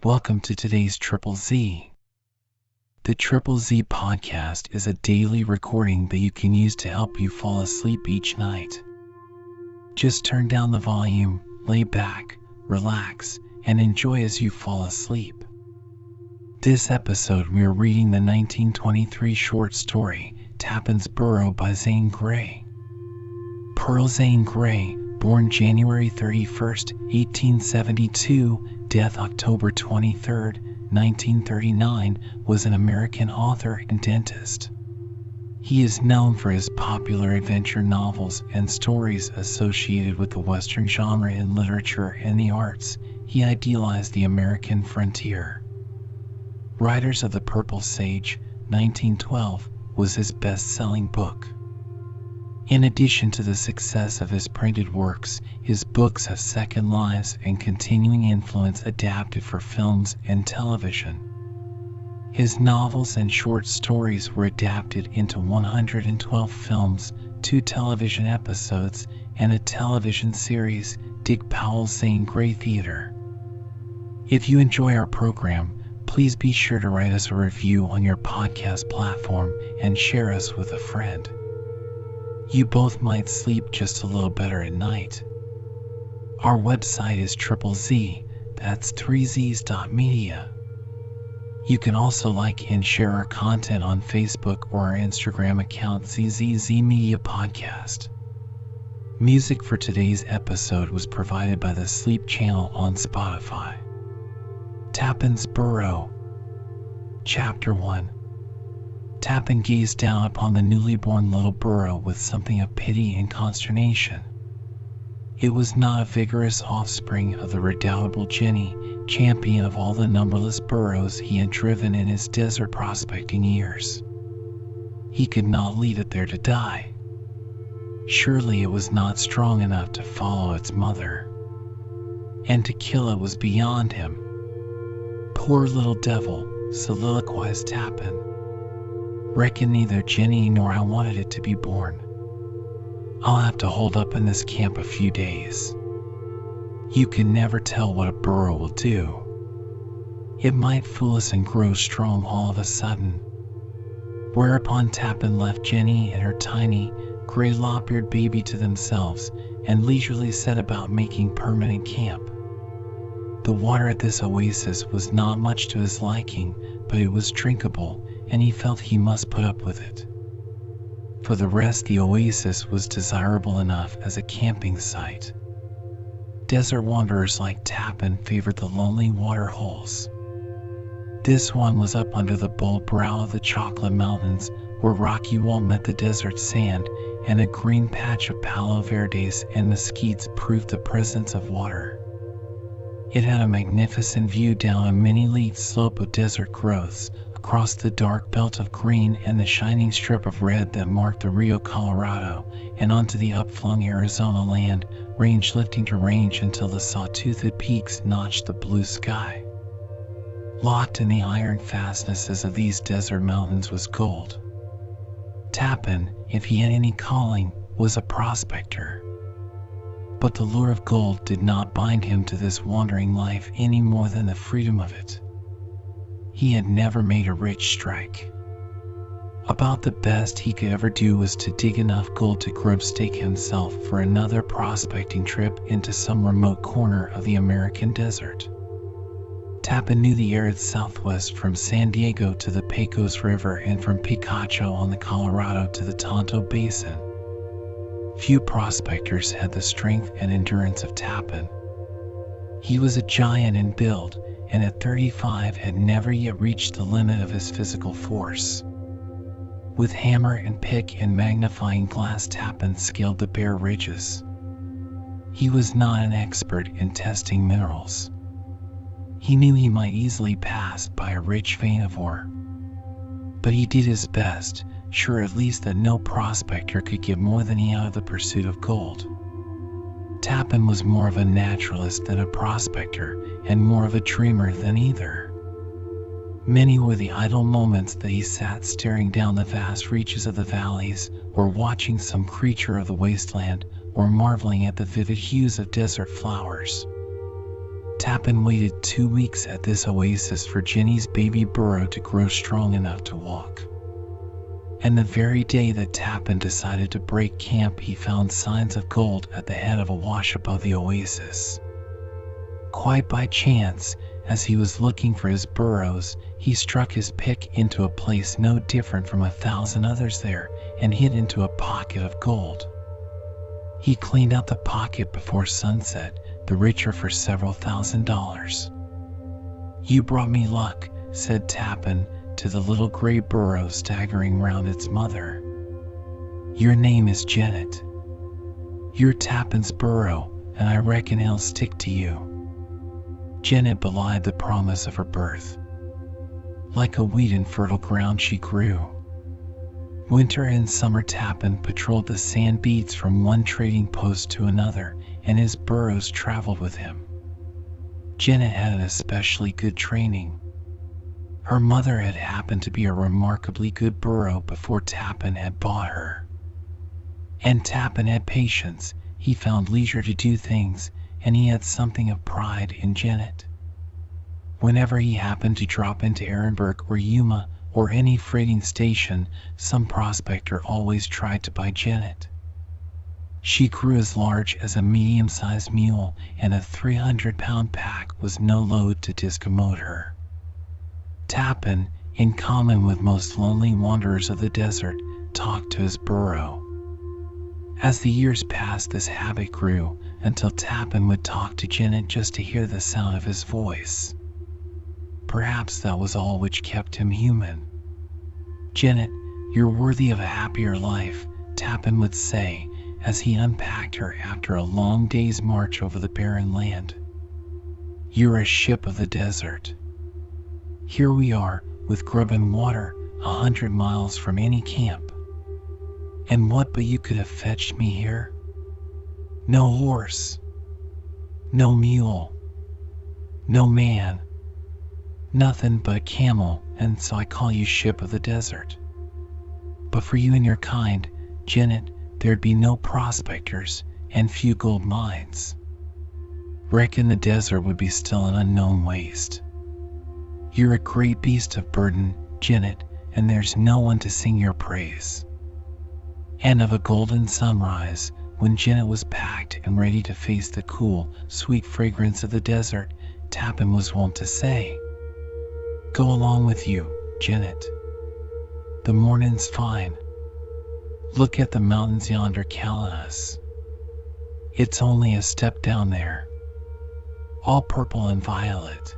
Welcome to today's Triple Z. The Triple Z podcast is a daily recording that you can use to help you fall asleep each night. Just turn down the volume, lay back, relax, and enjoy as you fall asleep. This episode we are reading the 1923 short story, Tappans Burro by Zane Grey. Pearl Zane Grey, born January 31st, 1872, death October 23rd, 1939, was an American author and dentist. He is known for his popular adventure novels and stories associated with the Western genre in literature and the arts. He idealized the American frontier. Riders of the Purple Sage, 1912, was his best-selling book. In addition to the success of his printed works, his books have second lives and continuing influence adapted for films and television. His novels and short stories were adapted into 112 films, 2 television episodes, and a television series, Dick Powell's Zane Grey Theater. If you enjoy our program, please be sure to write us a review on your podcast platform and share us with a friend. You both might sleep just a little better at night. Our website is Triple Z, that's 3zs.media. You can also like and share our content on Facebook or our Instagram account ZZZ Media Podcast. Music for today's episode was provided by the Sleep Channel on Spotify. Tappans Burro. Chapter 1. Tappan gazed down upon the newly born little burro with something of pity and consternation. It was not a vigorous offspring of the redoubtable Jenny, champion of all the numberless burros he had driven in his desert prospecting years. He could not leave it there to die. Surely it was not strong enough to follow its mother. And to kill it was beyond him. Poor little devil, soliloquized Tappin. Reckon neither Jenny nor I wanted it to be born. I'll have to hold up in this camp a few days. You can never tell what a burro will do. It might fool us and grow strong all of a sudden. Whereupon Tappin left Jenny and her tiny, gray lop-eared baby to themselves and leisurely set about making permanent camp. The water at this oasis was not much to his liking, but it was drinkable, and he felt he must put up with it. For the rest, the oasis was desirable enough as a camping site. Desert wanderers like Tappin favored the lonely water holes. This one was up under the bold brow of the Chocolate Mountains, where rocky wall met the desert sand, and a green patch of palo verdes and mesquites proved the presence of water. It had a magnificent view down a many-leagued slope of desert growths, across the dark belt of green and the shining strip of red that marked the Rio Colorado, and onto the upflung Arizona land, range lifting to range until the saw-toothed peaks notched the blue sky. Locked in the iron fastnesses of these desert mountains was gold. Tappin, if he had any calling, was a prospector. But the lure of gold did not bind him to this wandering life any more than the freedom of it. He had never made a rich strike. About the best he could ever do was to dig enough gold to grubstake himself for another prospecting trip into some remote corner of the American desert. Tappin knew the arid Southwest from San Diego to the Pecos River and from Picacho on the Colorado to the Tonto Basin. Few prospectors had the strength and endurance of Tappin. He was a giant in build, and at 35 had never yet reached the limit of his physical force. With hammer and pick and magnifying glass, Tappin scaled the bare ridges. He was not an expert in testing minerals. He knew he might easily pass by a rich vein of ore. But he did his best, sure at least that no prospector could get more than he out of the pursuit of gold. Tappin was more of a naturalist than a prospector, and more of a dreamer than either. Many were the idle moments that he sat staring down the vast reaches of the valleys, or watching some creature of the wasteland, or marveling at the vivid hues of desert flowers. Tappin waited 2 weeks at this oasis for Jenny's baby burro to grow strong enough to walk. And the very day that Tappin decided to break camp, he found signs of gold at the head of a wash above the oasis. Quite by chance, as he was looking for his burros, he struck his pick into a place no different from 1,000 others there and hit into a pocket of gold. He cleaned out the pocket before sunset, the richer for several $1,000s. "You brought me luck," said Tappin to the little gray burro staggering round its mother. "Your name is Janet. You're Tappin's burro, and I reckon he'll stick to you." Janet belied the promise of her birth. Like a weed in fertile ground she grew. Winter and summer Tappin patrolled the sand beats from one trading post to another, and his burros traveled with him. Janet had an especially good training. Her mother had happened to be a remarkably good burro before Tappin had bought her. And Tappin had patience. He found leisure to do things, and he had something of pride in Janet. Whenever he happened to drop into Ehrenberg or Yuma or any freighting station, some prospector always tried to buy Janet. She grew as large as a medium-sized mule, and a 300-pound pack was no load to discommode her. Tappin, in common with most lonely wanderers of the desert, talked to his burro. As the years passed, this habit grew, until Tappin would talk to Janet just to hear the sound of his voice. Perhaps that was all which kept him human. "Janet, you're worthy of a happier life," Tappin would say, as he unpacked her after a long day's march over the barren land. "You're a ship of the desert. Here we are, with grub and water, 100 miles from any camp. And what but you could have fetched me here? No horse, no mule, no man, nothing but a camel, and so I call you ship of the desert. But for you and your kind, Janet, there'd be no prospectors and few gold mines. Reckon the desert would be still an unknown waste. You're a great beast of burden, Janet, and there's no one to sing your praise." And of a golden sunrise, when Janet was packed and ready to face the cool, sweet fragrance of the desert, Tappin was wont to say, "Go along with you, Janet. The morning's fine. Look at the mountains yonder calling us. It's only a step down there, all purple and violet.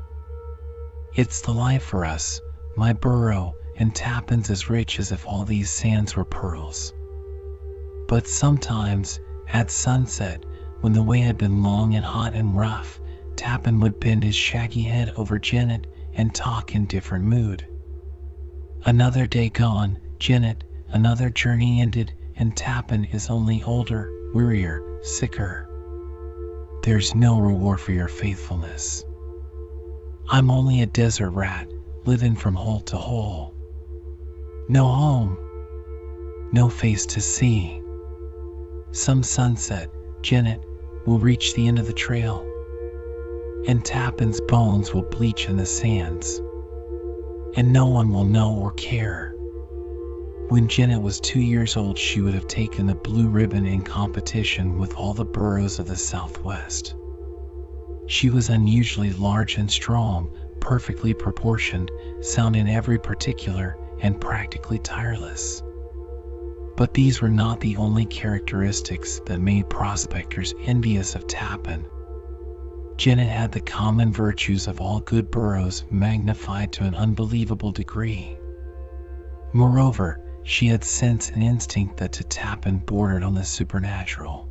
It's the life for us, my burro, and Tappin's as rich as if all these sands were pearls." But sometimes, at sunset, when the way had been long and hot and rough, Tappin would bend his shaggy head over Janet and talk in different mood. Another day gone, Janet, another journey ended, and Tappin is only older, wearier, sicker. There's no reward for your faithfulness. I'm only a desert rat, living from hole to hole. No home, no face to see. Some sunset, Janet, will reach the end of the trail, and Tappin's bones will bleach in the sands, and no one will know or care. When Janet was 2 years old, she would have taken the blue ribbon in competition with all the burros of the Southwest. She was unusually large and strong, perfectly proportioned, sound in every particular, and practically tireless. But these were not the only characteristics that made prospectors envious of Tappin. Janet had the common virtues of all good burros magnified to an unbelievable degree. Moreover, she had sense and instinct that to Tappin bordered on the supernatural.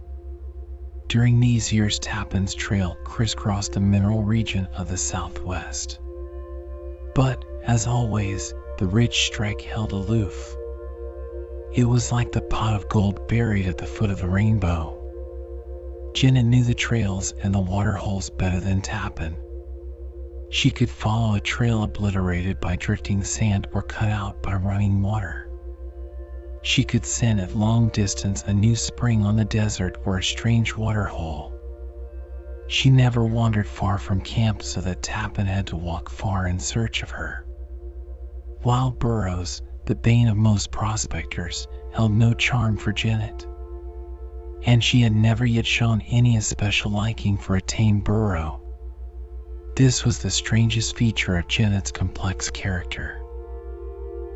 During these years, Tappin's trail crisscrossed the mineral region of the Southwest. But, as always, the rich strike held aloof. It was like the pot of gold buried at the foot of the rainbow. Janet knew the trails and the water holes better than Tappin. She could follow a trail obliterated by drifting sand or cut out by running water. She could scent at long distance a new spring on the desert or a strange water hole. She never wandered far from camp so that Tappin had to walk far in search of her. Wild burros, the bane of most prospectors, held no charm for Janet. And she had never yet shown any especial liking for a tame burro. This was the strangest feature of Janet's complex character.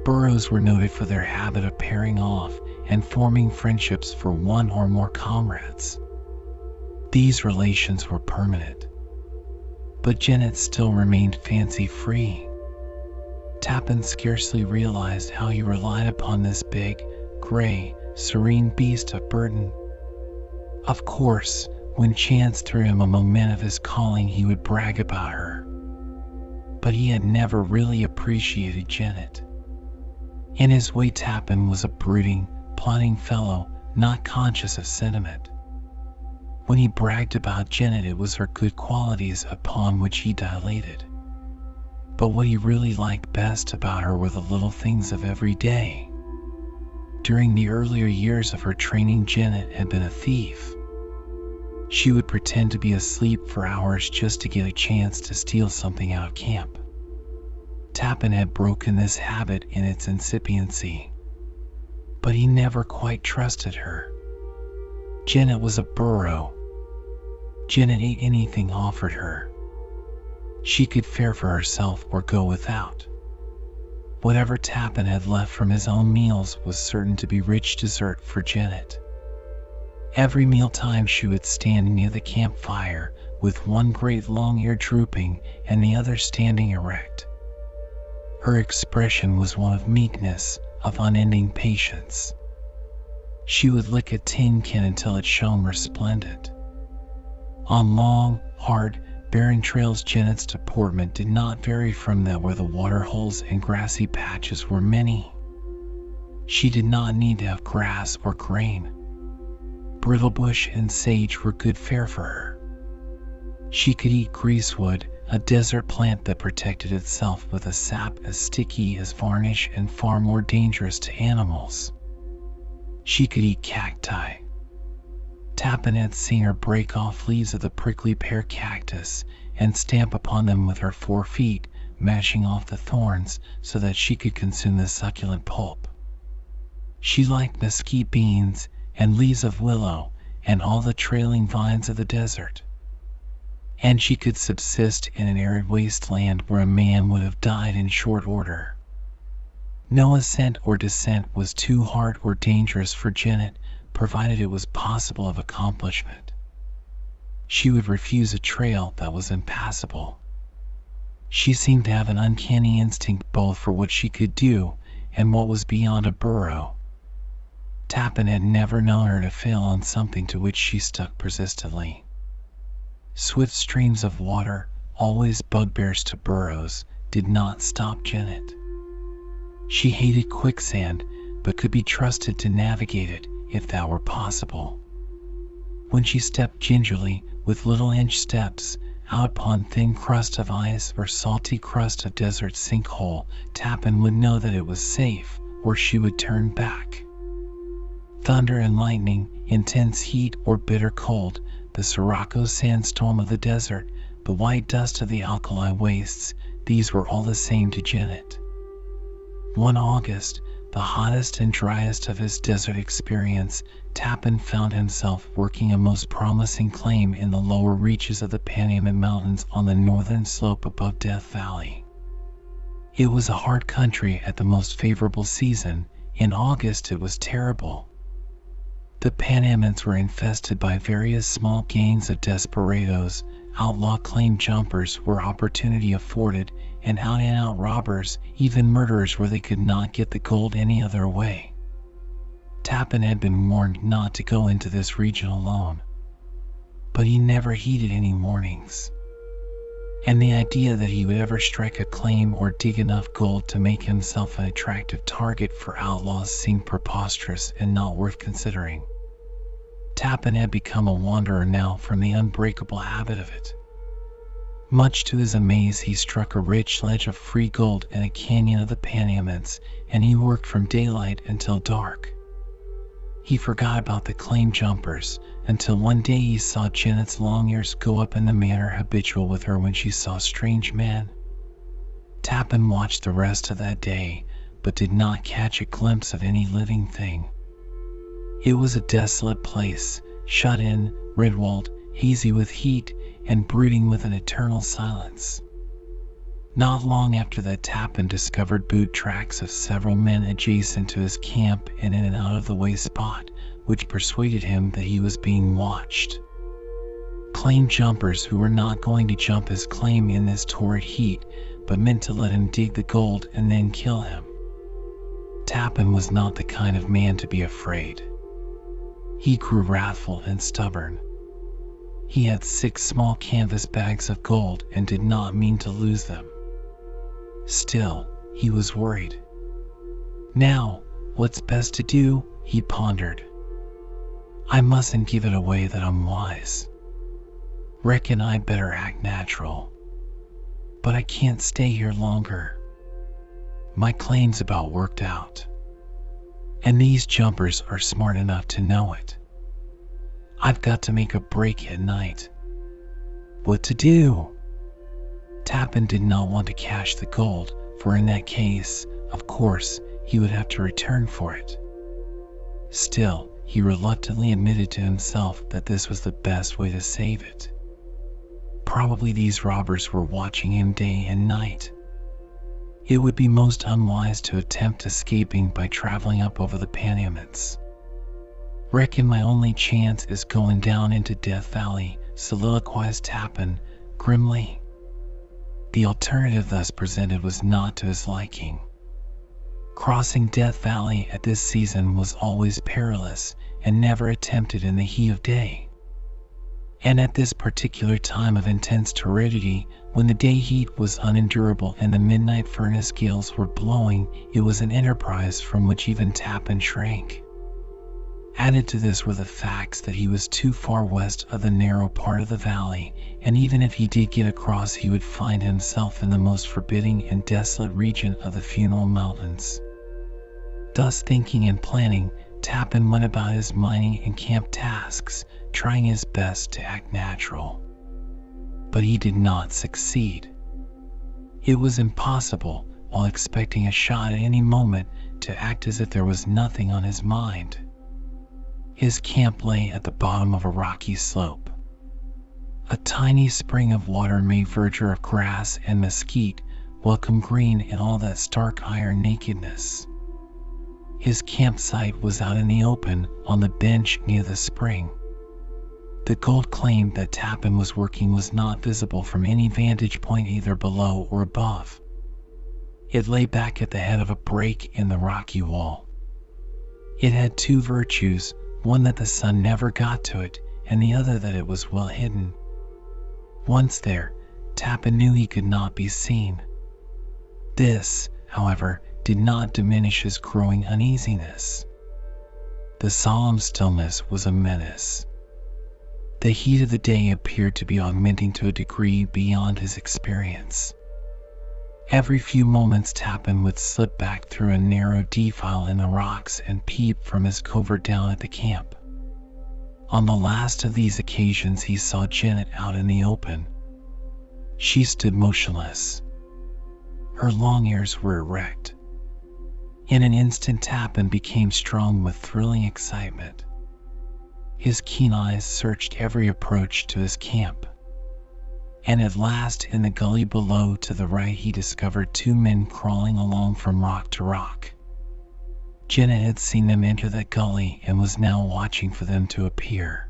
Burros were noted for their habit of pairing off and forming friendships for one or more comrades. These relations were permanent. But Janet still remained fancy-free. Tappans scarcely realized how he relied upon this big, gray, serene beast of burden. Of course, when chance threw him a moment of his calling, he would brag about her. But he had never really appreciated Janet. In his way, Tappin was a brooding, plotting fellow, not conscious of sentiment. When he bragged about Janet, it was her good qualities upon which he dilated. But what he really liked best about her were the little things of every day. During the earlier years of her training, Janet had been a thief. She would pretend to be asleep for hours just to get a chance to steal something out of camp. Tappin had broken this habit in its incipiency, but he never quite trusted her. Janet was a burro. Janet ate anything offered her. She could fare for herself or go without. Whatever Tappin had left from his own meals was certain to be rich dessert for Janet. Every mealtime she would stand near the campfire, with one great long ear drooping and the other standing erect. Her expression was one of meekness, of unending patience. She would lick a tin can until it shone resplendent. On long, hard, barren trails, Janet's deportment did not vary from that where the water holes and grassy patches were many. She did not need to have grass or grain. Brittlebush and sage were good fare for her. She could eat greasewood, a desert plant that protected itself with a sap as sticky as varnish and far more dangerous to animals. She could eat cacti. Tappin had seen her break off leaves of the prickly pear cactus and stamp upon them with her 4 feet, mashing off the thorns so that she could consume the succulent pulp. She liked mesquite beans and leaves of willow and all the trailing vines of the desert. And she could subsist in an arid wasteland where a man would have died in short order. No ascent or descent was too hard or dangerous for Janet, provided it was possible of accomplishment. She would refuse a trail that was impassable. She seemed to have an uncanny instinct both for what she could do and what was beyond a burro. Tappin had never known her to fail on something to which she stuck persistently. Swift streams of water, always bugbears to burros, did not stop Janet. She hated quicksand, but could be trusted to navigate it if that were possible. When she stepped gingerly, with little inch steps, out upon thin crust of ice or salty crust of desert sinkhole, Tappin would know that it was safe, or she would turn back. Thunder and lightning, intense heat or bitter cold, the sirocco sandstorm of the desert, the white dust of the alkali wastes, these were all the same to Janet. One August, the hottest and driest of his desert experience, Tappin found himself working a most promising claim in the lower reaches of the Panamint Mountains on the northern slope above Death Valley. It was a hard country at the most favorable season. In August it was terrible. The Panamints were infested by various small gangs of desperados, outlaw claim jumpers where opportunity afforded, and out-and-out robbers, even murderers where they could not get the gold any other way. Tappin had been warned not to go into this region alone, but he never heeded any warnings. And the idea that he would ever strike a claim or dig enough gold to make himself an attractive target for outlaws seemed preposterous and not worth considering. Tappin had become a wanderer now from the unbreakable habit of it. Much to his amaze, he struck a rich ledge of free gold in a canyon of the Panamints, and he worked from daylight until dark. He forgot about the claim jumpers until one day he saw Janet's long ears go up in the manner habitual with her when she saw strange men. Tappin watched the rest of that day, but did not catch a glimpse of any living thing. It was a desolate place, shut in, red-walled, hazy with heat, and brooding with an eternal silence. Not long after that, Tappin discovered boot tracks of several men adjacent to his camp and in an out-of-the-way spot, which persuaded him that he was being watched. Claim jumpers who were not going to jump his claim in this torrid heat, but meant to let him dig the gold and then kill him. Tappin was not the kind of man to be afraid. He grew wrathful and stubborn. He had 6 small canvas bags of gold and did not mean to lose them. Still, he was worried. Now, what's best to do? He pondered. I mustn't give it away that I'm wise. Reckon I better act natural. But I can't stay here longer. My claim's about worked out. And these jumpers are smart enough to know it. I've got to make a break at night. What to do? Tappin did not want to cash the gold, for in that case, of course, he would have to return for it. Still, he reluctantly admitted to himself that this was the best way to save it. Probably these robbers were watching him day and night. It would be most unwise to attempt escaping by traveling up over the Panamints. Reckon my only chance is going down into Death Valley, soliloquized Tappin grimly. The alternative thus presented was not to his liking. Crossing Death Valley at this season was always perilous and never attempted in the heat of day. And at this particular time of intense torridity, when the day heat was unendurable and the midnight furnace gales were blowing, it was an enterprise from which even Tappin shrank. Added to this were the facts that he was too far west of the narrow part of the valley, and even if he did get across, he would find himself in the most forbidding and desolate region of the Funeral Mountains. Thus thinking and planning, Tappin went about his mining and camp tasks, trying his best to act natural. But he did not succeed. It was impossible, while expecting a shot at any moment, to act as if there was nothing on his mind. His camp lay at the bottom of a rocky slope. A tiny spring of water made verdure of grass and mesquite welcome green in all that stark iron nakedness. His campsite was out in the open, on the bench near the spring. The gold claim that Tappin was working was not visible from any vantage point either below or above. It lay back at the head of a break in the rocky wall. It had 2 virtues, one that the sun never got to it, and the other that it was well hidden. Once there, Tappin knew he could not be seen. This, however, did not diminish his growing uneasiness. The solemn stillness was a menace. The heat of the day appeared to be augmenting to a degree beyond his experience. Every few moments Tappin would slip back through a narrow defile in the rocks and peep from his covert down at the camp. On the last of these occasions he saw Janet out in the open. She stood motionless. Her long ears were erect. In an instant Tappin became strong with thrilling excitement. His keen eyes searched every approach to his camp. And at last, in the gully below to the right, he discovered 2 men crawling along from rock to rock. Janet had seen them enter that gully and was now watching for them to appear.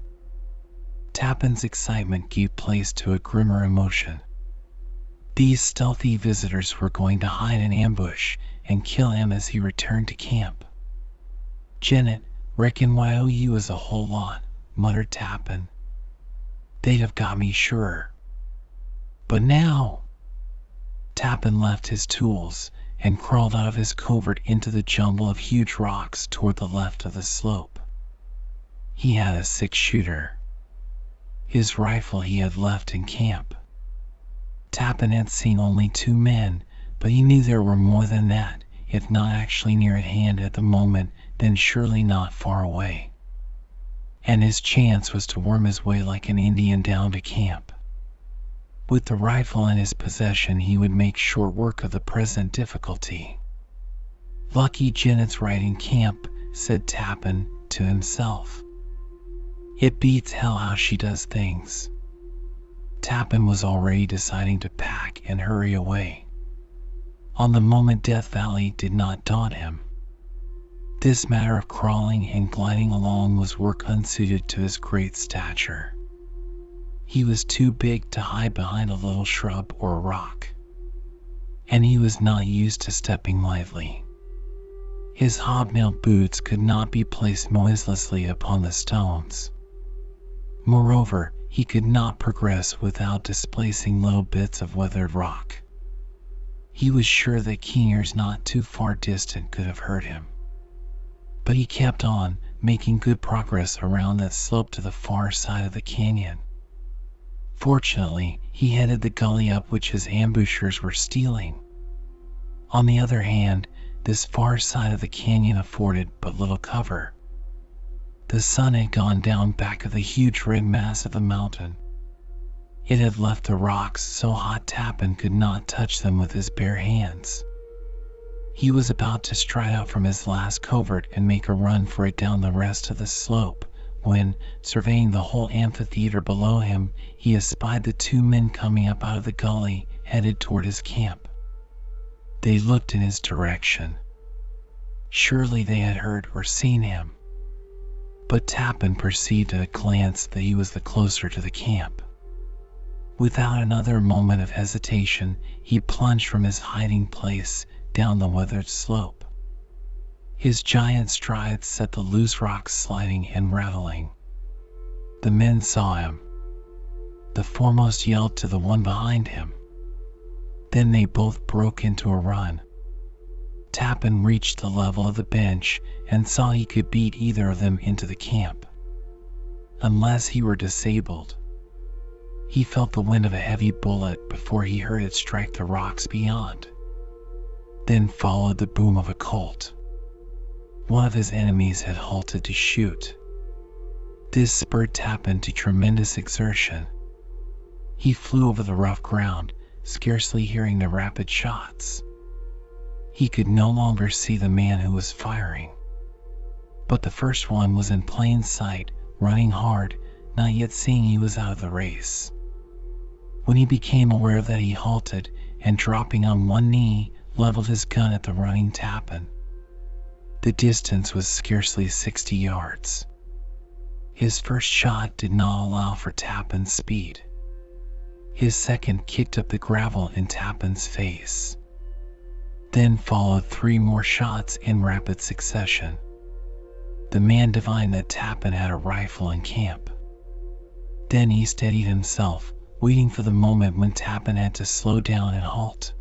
Tappin's excitement gave place to a grimmer emotion. These stealthy visitors were going to hide in ambush and kill him as he returned to camp. Janet, reckon I owe you as a whole lot, muttered Tappin. They'd have got me sure. But now... Tappin left his tools and crawled out of his covert into the jumble of huge rocks toward the left of the slope. He had a 6-shooter. His rifle he had left in camp. Tappin had seen only 2 men, but he knew there were more than that, if not actually near at hand at the moment, then surely not far away. And his chance was to worm his way like an Indian down to camp. With the rifle in his possession, he would make short work of the present difficulty. "Lucky Janet's right in camp," said Tappin to himself. "It beats hell how she does things." Tappin was already deciding to pack and hurry away. On the moment, Death Valley did not daunt him. This matter of crawling and gliding along was work unsuited to his great stature. He was too big to hide behind a little shrub or a rock, and he was not used to stepping lightly. His hobnail boots could not be placed noiselessly upon the stones. Moreover, he could not progress without displacing little bits of weathered rock. He was sure that keen ears not too far distant could have heard him. But he kept on, making good progress around that slope to the far side of the canyon. Fortunately, he headed the gully up which his ambushers were stealing. On the other hand, this far side of the canyon afforded but little cover. The sun had gone down back of the huge red mass of the mountain. It had left the rocks so hot Tappin could not touch them with his bare hands. He was about to stride out from his last covert and make a run for it down the rest of the slope, when, surveying the whole amphitheater below him, he espied the two men coming up out of the gully, headed toward his camp. They looked in his direction. Surely they had heard or seen him. But Tappin perceived at a glance that he was the closer to the camp. Without another moment of hesitation, he plunged from his hiding place down the weathered slope. His giant strides set the loose rocks sliding and rattling. The men saw him. The foremost yelled to the one behind him. Then they both broke into a run. Tappin reached the level of the bench and saw he could beat either of them into the camp. Unless he were disabled. He felt the wind of a heavy bullet before he heard it strike the rocks beyond. Then followed the boom of a Colt. One of his enemies had halted to shoot. This spurred Tappin to tremendous exertion. He flew over the rough ground, scarcely hearing the rapid shots. He could no longer see the man who was firing. But the first one was in plain sight, running hard, not yet seeing he was out of the race. When he became aware that, he halted, and dropping on one knee, leveled his gun at the running Tappin. The distance was scarcely 60 yards. His first shot did not allow for Tappin's speed. His second kicked up the gravel in Tappin's face. Then followed 3 more shots in rapid succession. The man divined that Tappin had a rifle in camp. Then he steadied himself, waiting for the moment when Tappin had to slow down and halt.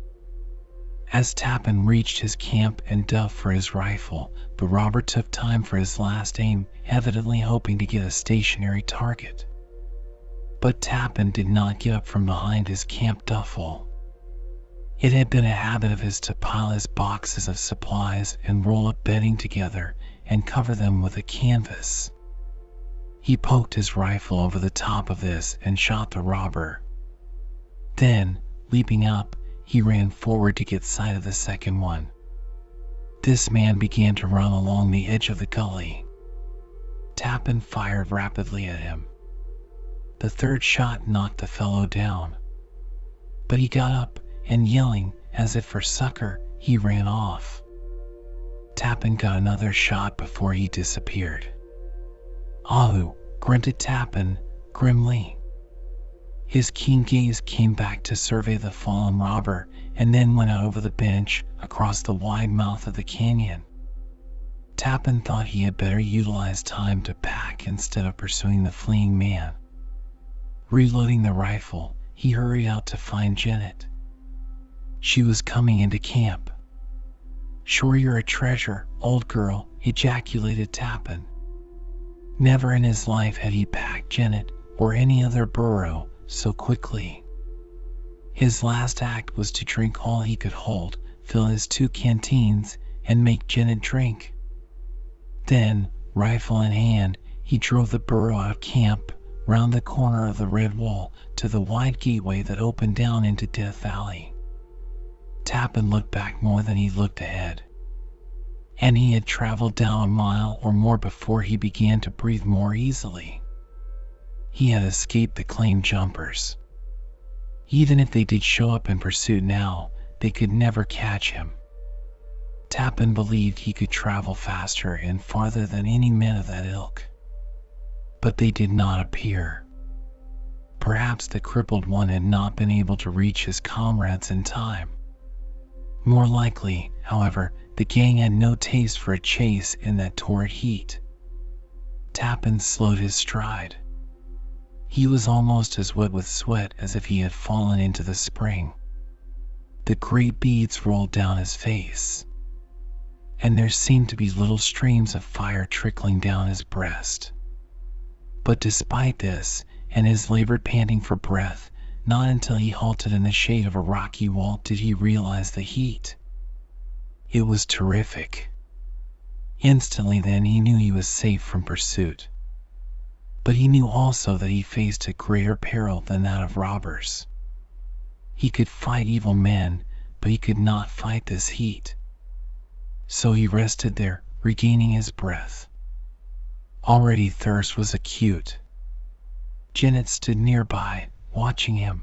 As Tappin reached his camp and dove for his rifle, the robber took time for his last aim, evidently hoping to get a stationary target. But Tappin did not get up from behind his camp duffel. It had been a habit of his to pile his boxes of supplies and roll up bedding together and cover them with a canvas. He poked his rifle over the top of this and shot the robber. Then, leaping up, he ran forward to get sight of the second one. This man began to run along the edge of the gully. Tappin fired rapidly at him. The third shot knocked the fellow down. But he got up, and yelling, as if for succor, he ran off. Tappin got another shot before he disappeared. "Ahu," grunted Tappin, grimly. His keen gaze came back to survey the fallen robber, and then went out over the bench, across the wide mouth of the canyon. Tappin thought he had better utilize time to pack instead of pursuing the fleeing man. Reloading the rifle, he hurried out to find Janet. She was coming into camp. "Sure you're a treasure, old girl," ejaculated Tappin. Never in his life had he packed Janet, or any other burro, so quickly. His last act was to drink all he could hold, fill his 2 canteens, and make Janet drink. Then, rifle in hand, he drove the burro out of camp, round the corner of the red wall, to the wide gateway that opened down into Death Valley. Tappin looked back more than he looked ahead, and he had traveled down a mile or more before he began to breathe more easily. He had escaped the claim jumpers. Even if they did show up in pursuit now, they could never catch him. Tappin believed he could travel faster and farther than any men of that ilk. But they did not appear. Perhaps the crippled one had not been able to reach his comrades in time. More likely, however, the gang had no taste for a chase in that torrid heat. Tappin slowed his stride. He was almost as wet with sweat as if he had fallen into the spring. The great beads rolled down his face, and there seemed to be little streams of fire trickling down his breast. But despite this, and his labored panting for breath, not until he halted in the shade of a rocky wall did he realize the heat. It was terrific. Instantly then he knew he was safe from pursuit. But he knew also that he faced a greater peril than that of robbers. He could fight evil men, but he could not fight this heat. So he rested there, regaining his breath. Already thirst was acute. Janet stood nearby, watching him.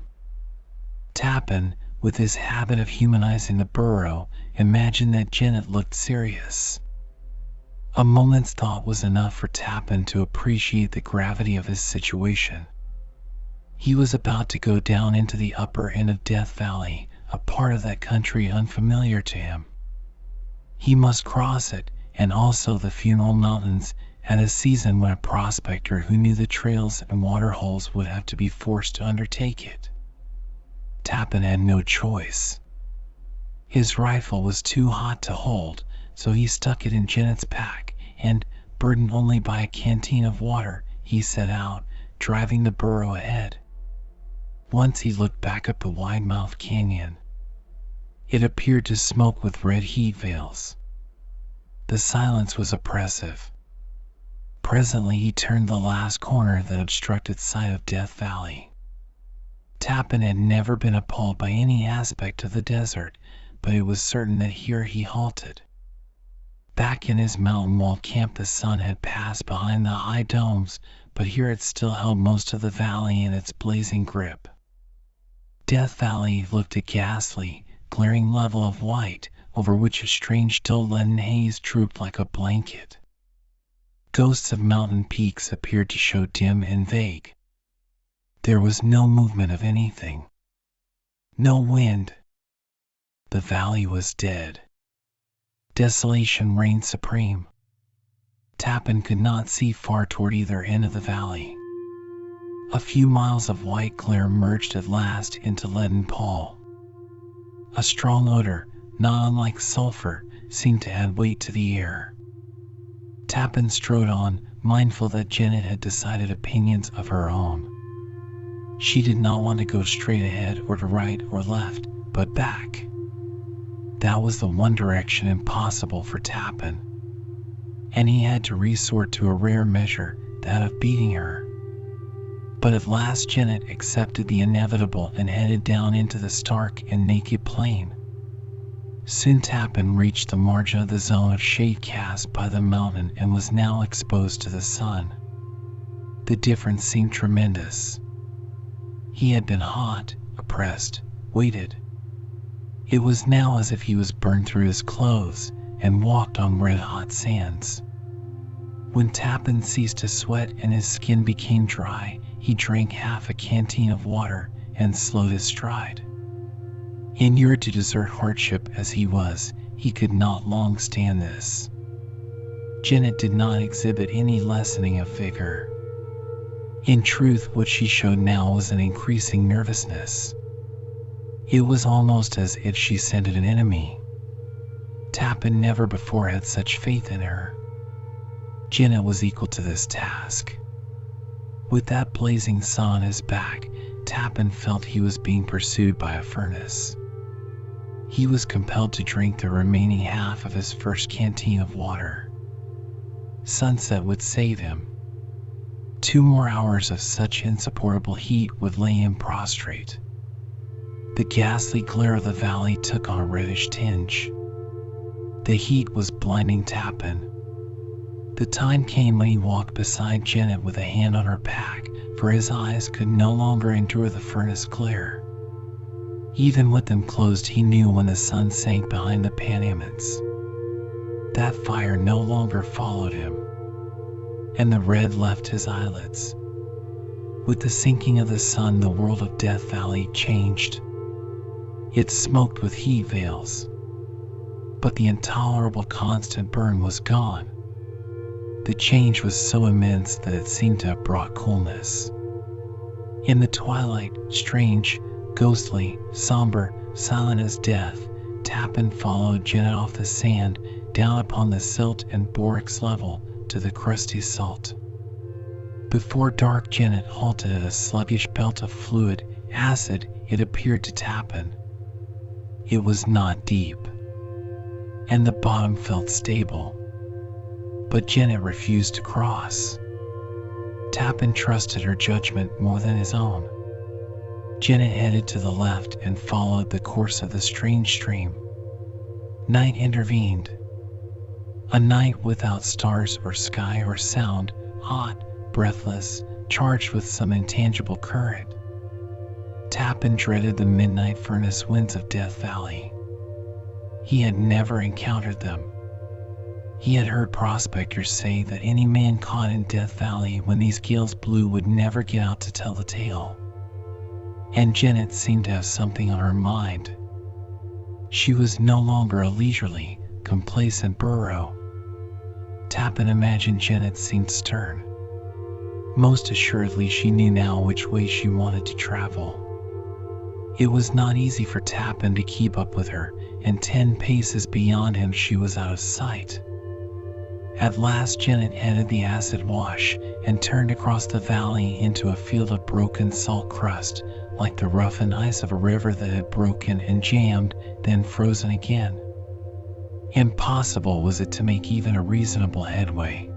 Tappin, with his habit of humanizing the burro, imagined that Janet looked serious. A moment's thought was enough for Tappin to appreciate the gravity of his situation. He was about to go down into the upper end of Death Valley, a part of that country unfamiliar to him. He must cross it, and also the Funeral Mountains, at a season when a prospector who knew the trails and waterholes would have to be forced to undertake it. Tappin had no choice. His rifle was too hot to hold, so he stuck it in Janet's pack, and, burdened only by a canteen of water, he set out, driving the burro ahead. Once he looked back up the wide-mouthed canyon. It appeared to smoke with red heat veils. The silence was oppressive. Presently he turned the last corner that obstructed sight of Death Valley. Tappin had never been appalled by any aspect of the desert, but it was certain that here he halted. Back in his mountain wall camp the sun had passed behind the high domes, but here it still held most of the valley in its blazing grip. Death Valley looked a ghastly, glaring level of white, over which a strange dull leaden haze drooped like a blanket. Ghosts of mountain peaks appeared to show dim and vague. There was no movement of anything. No wind. The valley was dead. Desolation reigned supreme. Tappin could not see far toward either end of the valley. A few miles of white glare merged at last into leaden pall. A strong odor, not unlike sulfur, seemed to add weight to the air. Tappin strode on, mindful that Janet had decided opinions of her own. She did not want to go straight ahead or to right or left, but back. That was the one direction impossible for Tappin, and he had to resort to a rare measure, that of beating her. But at last Janet accepted the inevitable and headed down into the stark and naked plain. Soon Tappin reached the margin of the zone of shade cast by the mountain and was now exposed to the sun. The difference seemed tremendous. He had been hot, oppressed, weighted. It was now as if he was burned through his clothes and walked on red-hot sands. When Tappin ceased to sweat and his skin became dry, he drank half a canteen of water and slowed his stride. Inured to desert hardship as he was, he could not long stand this. Janet did not exhibit any lessening of vigor. In truth, what she showed now was an increasing nervousness. It was almost as if she scented an enemy. Tappin never before had such faith in her. Janet was equal to this task. With that blazing sun on his back, Tappin felt he was being pursued by a furnace. He was compelled to drink the remaining half of his first canteen of water. Sunset would save him. 2 more hours of such insupportable heat would lay him prostrate. The ghastly glare of the valley took on a reddish tinge. The heat was blinding Tappin. The time came when he walked beside Janet with a hand on her pack, for his eyes could no longer endure the furnace glare. Even with them closed, he knew when the sun sank behind the Panamints. That fire no longer followed him, and the red left his eyelids. With the sinking of the sun, the world of Death Valley changed. It smoked with heat veils, but the intolerable constant burn was gone. The change was so immense that it seemed to have brought coolness. In the twilight, strange, ghostly, somber, silent as death, Tappin followed Janet off the sand, down upon the silt and borax level to the crusty salt. Before dark, Janet halted at a sluggish belt of fluid acid. It appeared to Tappin. It was not deep, and the bottom felt stable, but Janet refused to cross. Tappin trusted her judgment more than his own. Janet headed to the left and followed the course of the strange stream. Night intervened. A night without stars or sky or sound, hot, breathless, charged with some intangible current. Tappin dreaded the midnight furnace winds of Death Valley. He had never encountered them. He had heard prospectors say that any man caught in Death Valley when these gales blew would never get out to tell the tale. And Janet seemed to have something on her mind. She was no longer a leisurely, complacent burro. Tappin imagined Janet seemed stern. Most assuredly she knew now which way she wanted to travel. It was not easy for Tappin to keep up with her, and 10 paces beyond him she was out of sight. At last Janet headed the acid wash and turned across the valley into a field of broken salt crust, like the roughened ice of a river that had broken and jammed, then frozen again. Impossible was it to make even a reasonable headway.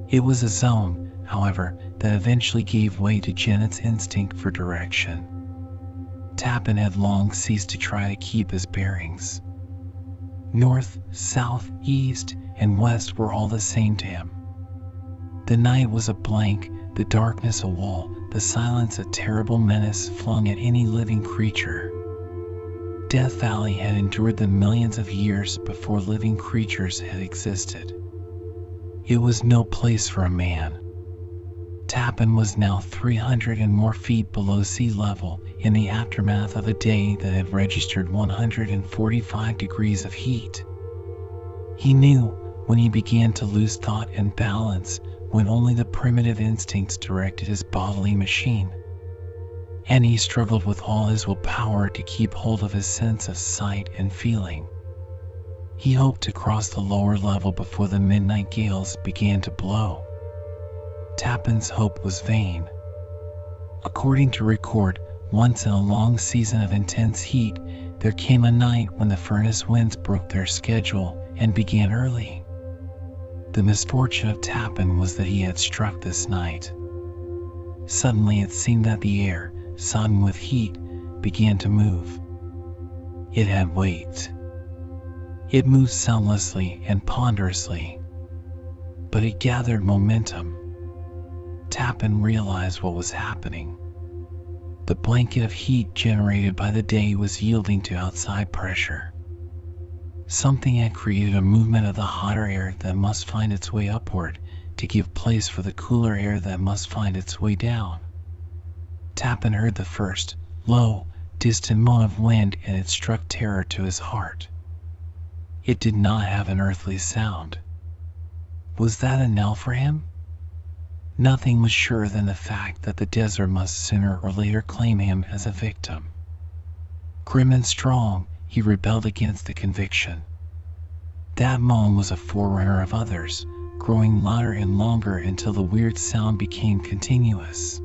It was a zone, however, that eventually gave way to Janet's instinct for direction. Tappin had long ceased to try to keep his bearings. North, south, east, and west were all the same to him. The night was a blank, the darkness a wall, the silence a terrible menace flung at any living creature. Death Valley had endured the millions of years before living creatures had existed. It was no place for a man. Tappin was now 300 and more feet below sea level, in the aftermath of a day that had registered 145 degrees of heat. He knew when he began to lose thought and balance, when only the primitive instincts directed his bodily machine. And he struggled with all his willpower to keep hold of his sense of sight and feeling. He hoped to cross the lower level before the midnight gales began to blow. Tappin's hope was vain. According to record, once in a long season of intense heat, there came a night when the furnace winds broke their schedule and began early. The misfortune of Tappin was that he had struck this night. Suddenly it seemed that the air, sodden with heat, began to move. It had weight. It moved soundlessly and ponderously, but it gathered momentum. Tappin realized what was happening. The blanket of heat generated by the day was yielding to outside pressure. Something had created a movement of the hotter air that must find its way upward to give place for the cooler air that must find its way down. Tappin heard the first, low, distant moan of wind, and it struck terror to his heart. It did not have an earthly sound. Was that a knell for him? Nothing was surer than the fact that the desert must sooner or later claim him as a victim. Grim and strong, he rebelled against the conviction. That moan was a forerunner of others, growing louder and longer until the weird sound became continuous.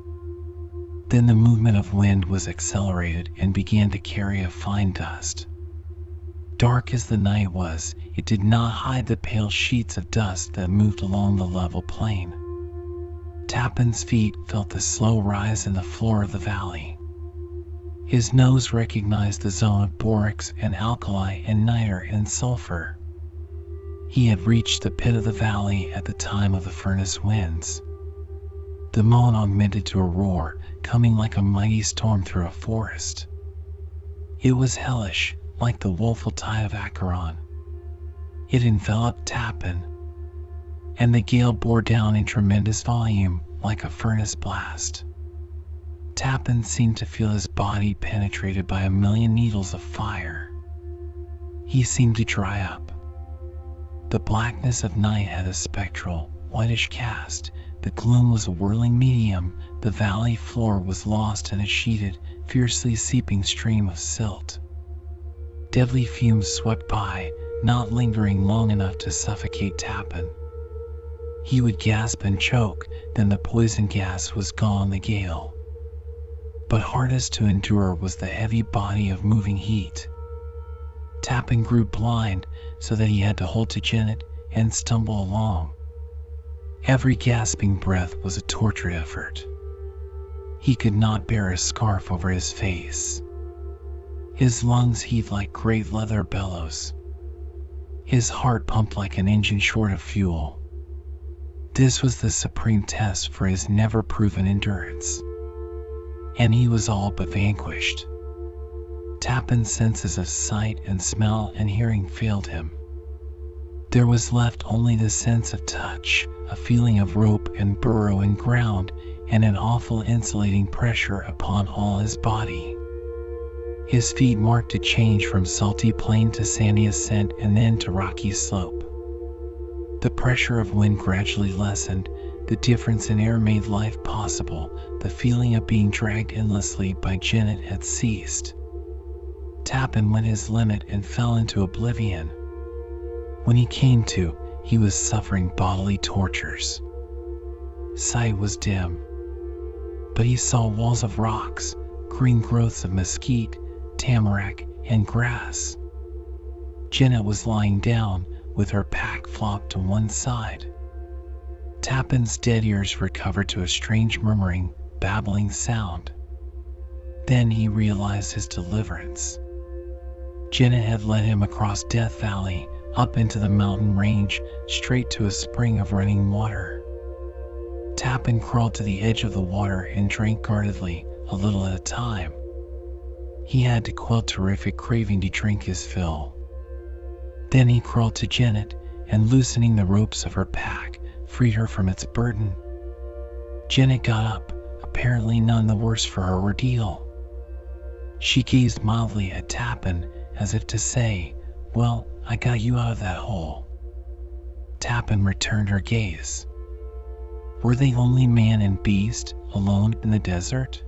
Then the movement of wind was accelerated and began to carry a fine dust. Dark as the night was, it did not hide the pale sheets of dust that moved along the level plain. Tappans' feet felt the slow rise in the floor of the valley. His nose recognized the zone of borax and alkali and niter and sulfur. He had reached the pit of the valley at the time of the furnace winds. The moan augmented to a roar, coming like a mighty storm through a forest. It was hellish, like the woeful tide of Acheron. It enveloped Tappan, and the gale bore down in tremendous volume, like a furnace blast. Tappan seemed to feel his body penetrated by a million needles of fire. He seemed to dry up. The blackness of night had a spectral, whitish cast. The gloom was a whirling medium. The valley floor was lost in a sheeted, fiercely seeping stream of silt. Deadly fumes swept by, not lingering long enough to suffocate Tappan. He would gasp and choke, then the poison gas was gone the gale. But hardest to endure was the heavy body of moving heat. Tappan grew blind, so that he had to hold to Janet and stumble along. Every gasping breath was a tortured effort. He could not bear a scarf over his face. His lungs heaved like great leather bellows. His heart pumped like an engine short of fuel. This was the supreme test for his never-proven endurance. And he was all but vanquished. Tappan's senses of sight and smell and hearing failed him. There was left only the sense of touch, a feeling of rope and burro and ground, and an awful insulating pressure upon all his body. His feet marked a change from salty plain to sandy ascent and then to rocky slope. The pressure of wind gradually lessened. The difference in air made life possible. The feeling of being dragged endlessly by Janet had ceased. Tappan went his limit and fell into oblivion. When he came to, he was suffering bodily tortures. Sight was dim, but he saw walls of rocks, green growths of mesquite, tamarack, and grass. Janet was lying down, with her pack flopped to one side. Tappan's dead ears recovered to a strange murmuring, babbling sound. Then he realized his deliverance. Janet had led him across Death Valley, up into the mountain range, straight to a spring of running water. Tappan crawled to the edge of the water and drank guardedly, a little at a time. He had to quell terrific craving to drink his fill. Then he crawled to Janet, and loosening the ropes of her pack, freed her from its burden. Janet got up, apparently none the worse for her ordeal. She gazed mildly at Tappan, as if to say, "Well, I got you out of that hole." Tappan returned her gaze. Were they only man and beast, alone in the desert?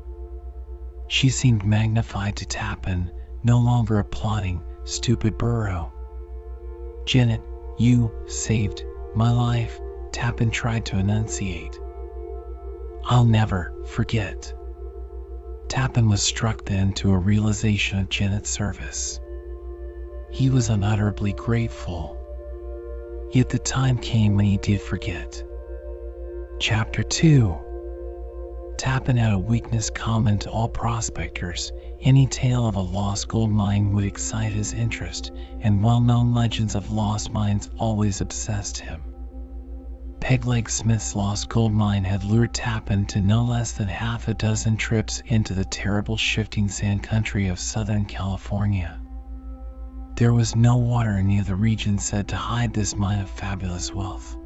She seemed magnified to Tappan, no longer a plodding, stupid burro. "Janet, you saved my life," Tappan tried to enunciate. "I'll never forget." Tappan was struck then to a realization of Janet's service. He was unutterably grateful. Yet the time came when he did forget. Chapter 2. Tappan had a weakness common to all prospectors. Any tale of a lost gold mine would excite his interest, and well-known legends of lost mines always obsessed him. Pegleg Smith's lost gold mine had lured Tappan to no less than half a dozen trips into the terrible shifting sand country of Southern California. There was no water in any of the regions said to hide this mine of fabulous wealth.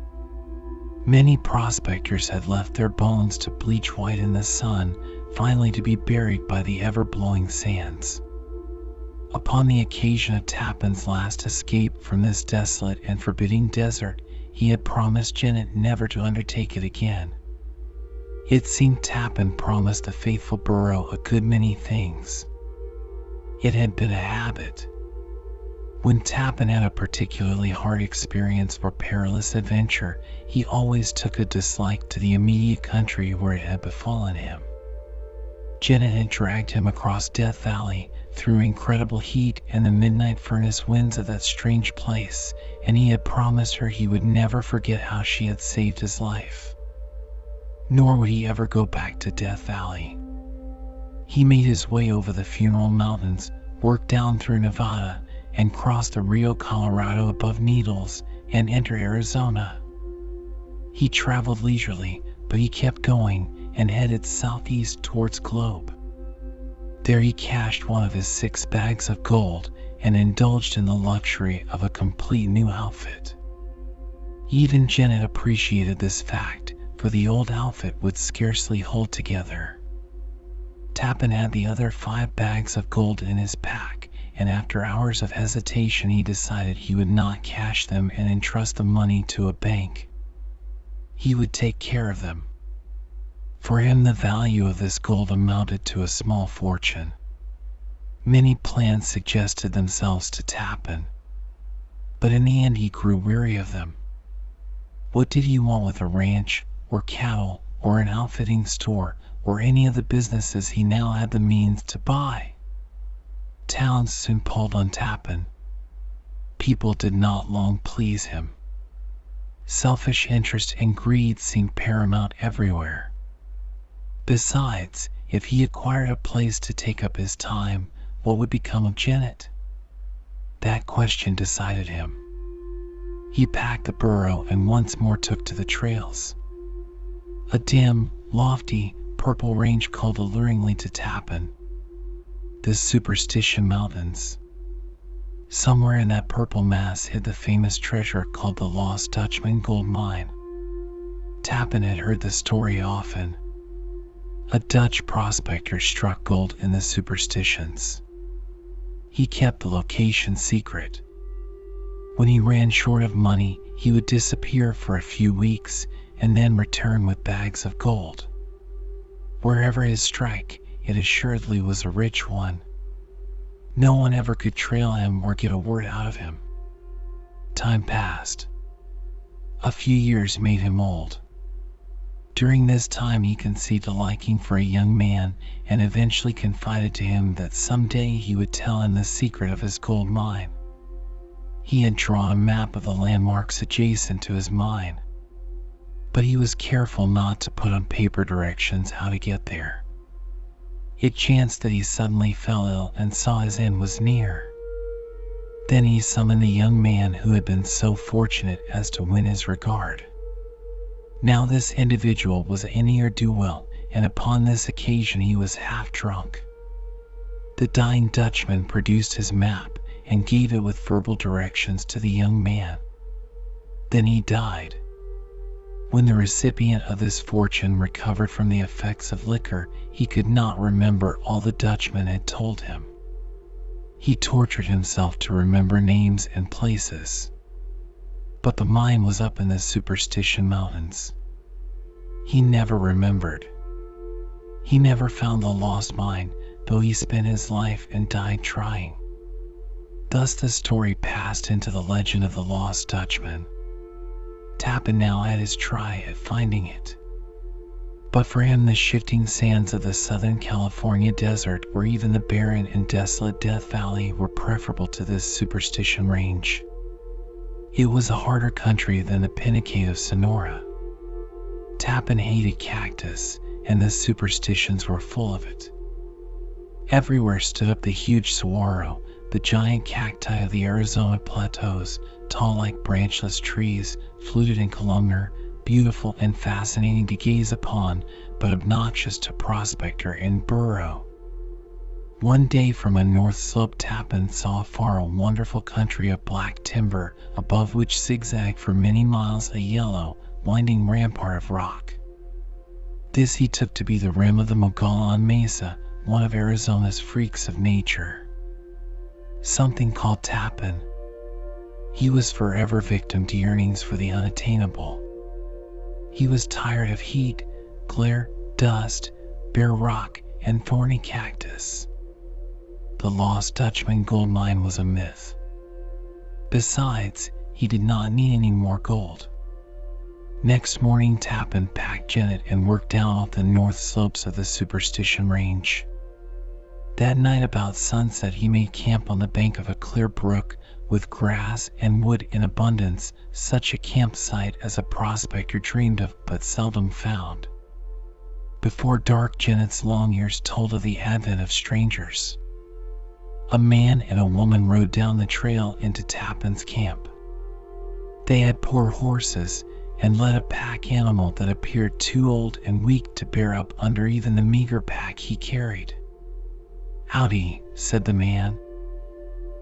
Many prospectors had left their bones to bleach white in the sun, finally to be buried by the ever-blowing sands. Upon the occasion of Tappan's last escape from this desolate and forbidding desert, he had promised Janet never to undertake it again. It seemed Tappan promised the faithful burro a good many things. It had been a habit. When Tappan had a particularly hard experience or perilous adventure, he always took a dislike to the immediate country where it had befallen him. Janet had dragged him across Death Valley, through incredible heat and the midnight furnace winds of that strange place, and he had promised her he would never forget how she had saved his life. Nor would he ever go back to Death Valley. He made his way over the Funeral Mountains, worked down through Nevada, and crossed the Rio Colorado above Needles, and entered Arizona. He traveled leisurely, but he kept going and headed southeast towards Globe. There he cached one of his 6 bags of gold and indulged in the luxury of a complete new outfit. Even Janet appreciated this fact, for the old outfit would scarcely hold together. Tappin had the other 5 bags of gold in his pack, and after hours of hesitation he decided he would not cash them and entrust the money to a bank. He would take care of them. For him, the value of this gold amounted to a small fortune. Many plans suggested themselves to Tappin, but in the end he grew weary of them. What did he want with a ranch, or cattle, or an outfitting store, or any of the businesses he now had the means to buy? Towns soon palled on Tappin. People did not long please him. Selfish interest and greed seemed paramount everywhere. Besides, if he acquired a place to take up his time, what would become of Janet? That question decided him. He packed the burro and once more took to the trails. A dim, lofty, purple range called alluringly to Tappin. The Superstition Mountains. Somewhere in that purple mass hid the famous treasure called the Lost Dutchman Gold Mine. Tappin had heard the story often. A Dutch prospector struck gold in the Superstitions. He kept the location secret. When he ran short of money, he would disappear for a few weeks and then return with bags of gold. Wherever his strike, it assuredly was a rich one. No one ever could trail him or get a word out of him. Time passed. A few years made him old. During this time he conceived a liking for a young man and eventually confided to him that someday he would tell him the secret of his gold mine. He had drawn a map of the landmarks adjacent to his mine, but he was careful not to put on paper directions how to get there. It chanced that he suddenly fell ill and saw his end was near. Then he summoned the young man who had been so fortunate as to win his regard. Now this individual was a ne'er-do-well, and upon this occasion he was half drunk. The dying Dutchman produced his map and gave it with verbal directions to the young man. Then he died. When the recipient of this fortune recovered from the effects of liquor, he could not remember all the Dutchman had told him. He tortured himself to remember names and places. But the mine was up in the Superstition Mountains. He never remembered. He never found the lost mine, though he spent his life and died trying. Thus the story passed into the legend of the Lost Dutchman. Tappin now had his try at finding it. But for him the shifting sands of the Southern California desert or even the barren and desolate Death Valley were preferable to this Superstition range. It was a harder country than the Pinacate of Sonora. Tappin hated cactus, and the Superstitions were full of it. Everywhere stood up the huge saguaro, the giant cacti of the Arizona plateaus, tall like branchless trees, fluted and columnar, beautiful and fascinating to gaze upon, but obnoxious to prospector and burro. One day from a north slope Tappin saw afar a wonderful country of black timber, above which zigzagged for many miles a yellow, winding rampart of rock. This he took to be the rim of the Mogollon Mesa, one of Arizona's freaks of nature. Something called Tappin. He was forever victim to yearnings for the unattainable. He was tired of heat, glare, dust, bare rock, and thorny cactus. The Lost Dutchman gold mine was a myth. Besides, he did not need any more gold. Next morning Tappin packed Janet and worked down off the north slopes of the Superstition Range. That night about sunset he made camp on the bank of a clear brook with grass and wood in abundance, such a campsite as a prospector dreamed of but seldom found. Before dark, Janet's long ears told of the advent of strangers. A man and a woman rode down the trail into Tappans' camp. They had poor horses and led a pack animal that appeared too old and weak to bear up under even the meager pack he carried. "Howdy," said the man.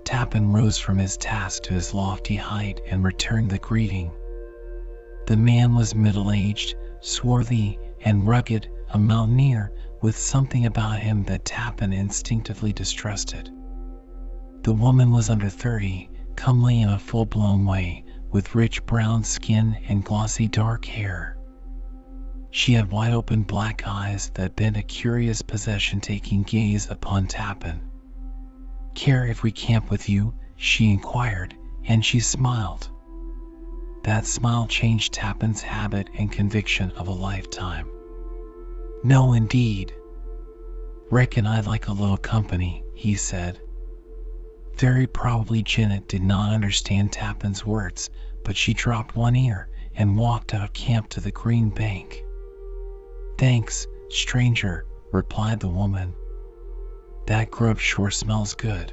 Tappan rose from his task to his lofty height and returned the greeting. The man was middle-aged, swarthy, and rugged, a mountaineer with something about him that Tappan instinctively distrusted. The woman was under 30, comely in a full-blown way, with rich brown skin and glossy dark hair. She had wide-open black eyes that bent a curious possession-taking gaze upon Tappan. "Care if we camp with you?" she inquired, and she smiled. That smile changed Tappan's habit and conviction of a lifetime. "No, indeed. Reckon I'd like a little company," he said. Very probably Janet did not understand Tappan's words, but she dropped one ear and walked out of camp to the green bank. "Thanks, stranger," replied the woman. "That grub sure smells good."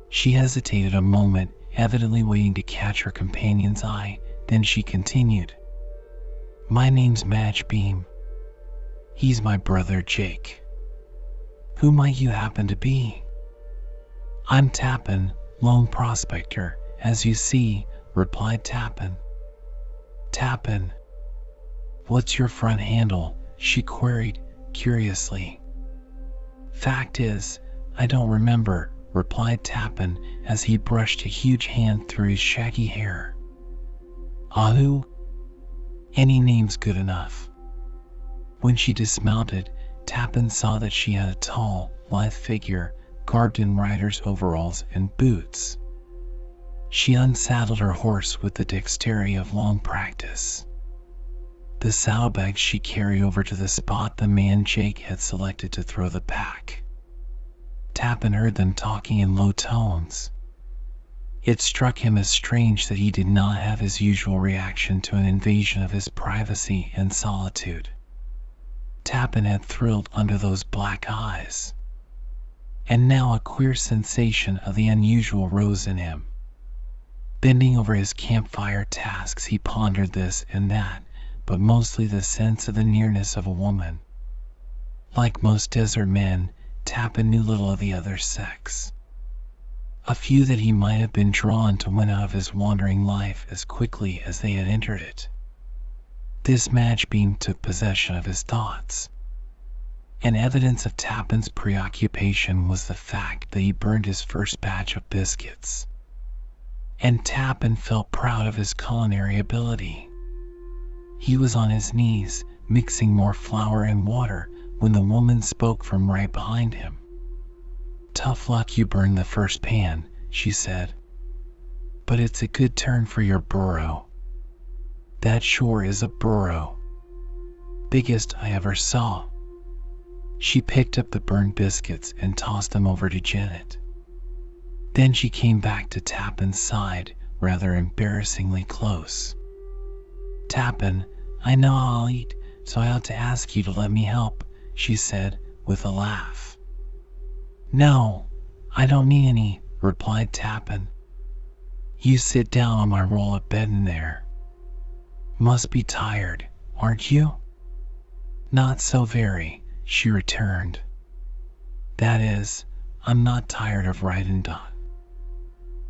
She hesitated a moment, evidently waiting to catch her companion's eye, then she continued. "My name's Madge Beam. He's my brother Jake. Who might you happen to be?" "I'm Tappan, lone prospector, as you see," replied Tappan. "Tappan. What's your front handle?" she queried, curiously. "Fact is, I don't remember," replied Tappan as he brushed a huge hand through his shaggy hair. "Ahu? Any name's good enough." When she dismounted, Tappan saw that she had a tall, lithe figure, garbed in rider's overalls and boots. She unsaddled her horse with the dexterity of long practice. The saddlebags she carried over to the spot the man Jake had selected to throw the pack. Tappan heard them talking in low tones. It struck him as strange that he did not have his usual reaction to an invasion of his privacy and solitude. Tappan had thrilled under those black eyes. And now a queer sensation of the unusual rose in him. Bending over his campfire tasks, he pondered this and that, but mostly the sense of the nearness of a woman. Like most desert men, Tappan knew little of the other sex. A few that he might have been drawn to went out of his wandering life as quickly as they had entered it. This Madge Beam took possession of his thoughts. And evidence of Tappan's preoccupation was the fact that he burned his first batch of biscuits. And Tappan felt proud of his culinary ability. He was on his knees, mixing more flour and water, when the woman spoke from right behind him. "Tough luck you burned the first pan," she said. "But it's a good turn for your burro. That sure is a burro. Biggest I ever saw." She picked up the burned biscuits and tossed them over to Janet. Then she came back to Tappan's side, rather embarrassingly close. "Tappan, I know I'll eat, so I ought to ask you to let me help," she said, with a laugh. "No, I don't need any," replied Tappan. "You sit down on my roll of bedding there. Must be tired, aren't you?" "Not so very," she returned. "That is, I'm not tired of riding Dot."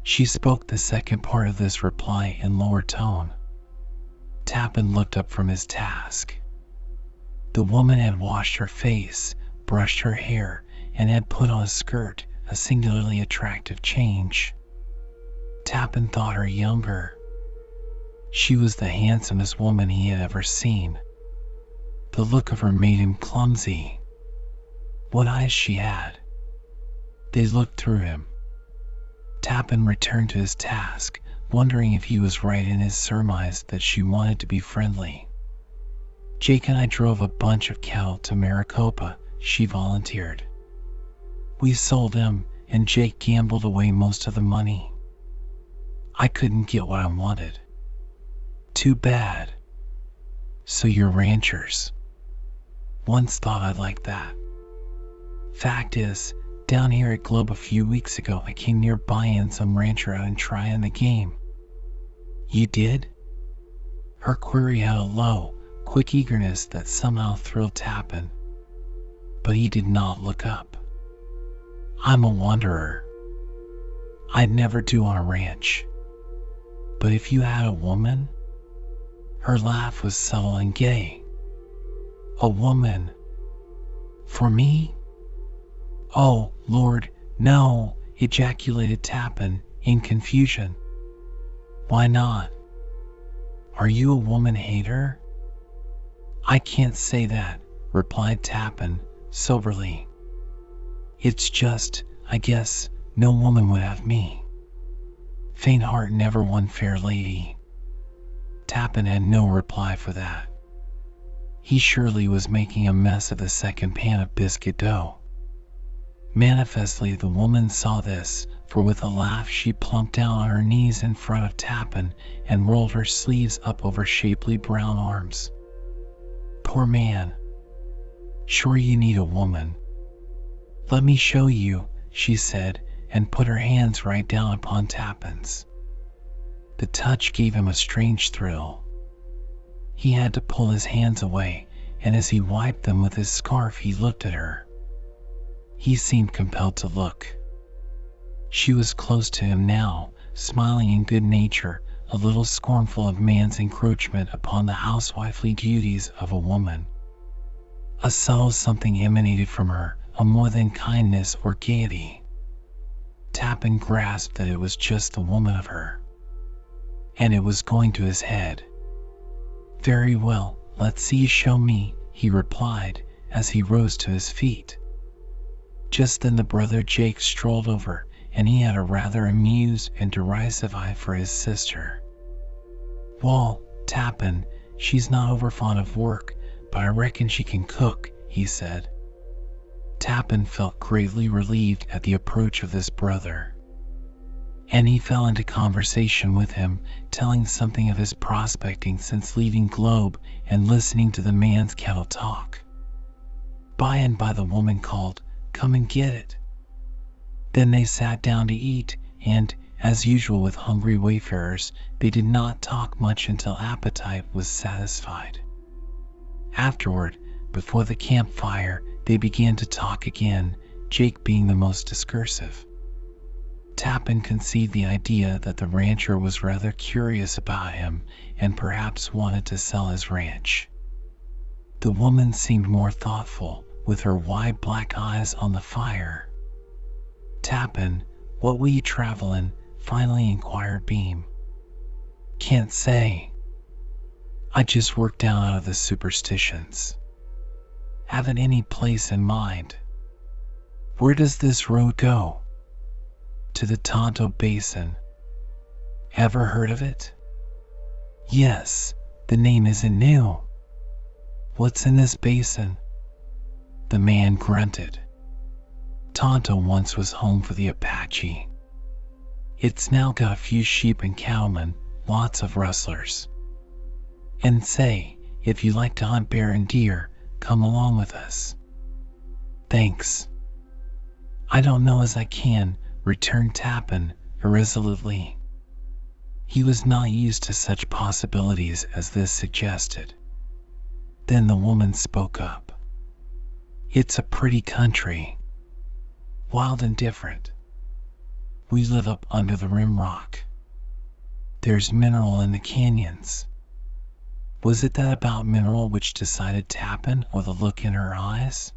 She spoke the second part of this reply in lower tone. Tappan looked up from his task. The woman had washed her face, brushed her hair, and had put on a skirt, a singularly attractive change. Tappan thought her younger. She was the handsomest woman he had ever seen. The look of her made him clumsy. What eyes she had! They looked through him. Tappan returned to his task, wondering if he was right in his surmise that she wanted to be friendly. "Jake and I drove a bunch of cattle to Maricopa," she volunteered. We sold him, and Jake gambled away most of the money. I couldn't get what I wanted. Too bad. So you're ranchers. Once thought I'd like that. Fact is, down here at Globe a few weeks ago, I came near buying some rancher out and trying the game. You did? Her query had a low, quick eagerness that somehow thrilled Tappin. But he did not look up. I'm a wanderer. I'd never do on a ranch. But if you had a woman? Her laugh was subtle and gay. A woman? For me? Oh, Lord, no, ejaculated Tappin in confusion. Why not? Are you a woman hater? I can't say that, replied Tappin soberly. It's just, I guess, no woman would have me. Faint heart never won fair lady. Tappin had no reply for that. He surely was making a mess of the second pan of biscuit dough. Manifestly the woman saw this, for with a laugh she plumped down on her knees in front of Tappin and rolled her sleeves up over shapely brown arms. Poor man. Sure you need a woman. Let me show you, she said, and put her hands right down upon Tappin's. The touch gave him a strange thrill. He had to pull his hands away, and as he wiped them with his scarf he looked at her. He seemed compelled to look. She was close to him now, smiling in good nature, a little scornful of man's encroachment upon the housewifely duties of a woman. A subtle something emanated from her, a more than kindness or gaiety. Tappin grasped that it was just the woman of her. And it was going to his head. Very well, let's see you show me, he replied, as he rose to his feet. Just then the brother Jake strolled over, and he had a rather amused and derisive eye for his sister. Well, Tappin, she's not over fond of work, but I reckon she can cook, he said. Tappin felt greatly relieved at the approach of this brother, and he fell into conversation with him, telling something of his prospecting since leaving Globe and listening to the man's cattle talk. By and by the woman called, "Come and get it." Then they sat down to eat, and, as usual with hungry wayfarers, they did not talk much until appetite was satisfied. Afterward, before the campfire, they began to talk again, Jake being the most discursive. Tappin conceived the idea that the rancher was rather curious about him and perhaps wanted to sell his ranch. The woman seemed more thoughtful, with her wide black eyes on the fire. Tappin, what will you travel in? Finally inquired Beam. Can't say. I just worked down out of the superstitions. Haven't any place in mind. Where does this road go? To the Tonto Basin. Ever heard of it? Yes, the name isn't new. What's in this basin? The man grunted. Tonto once was home for the Apache. It's now got a few sheep and cowmen, lots of rustlers. And say, if you like to hunt bear and deer, come along with us. Thanks. I don't know as I can, returned Tappin irresolutely. He was not used to such possibilities as this suggested. Then the woman spoke up. It's a pretty country. Wild and different. We live up under the rim rock. There's mineral in the canyons. Was it that about mineral which decided Tappin, or the look in her eyes?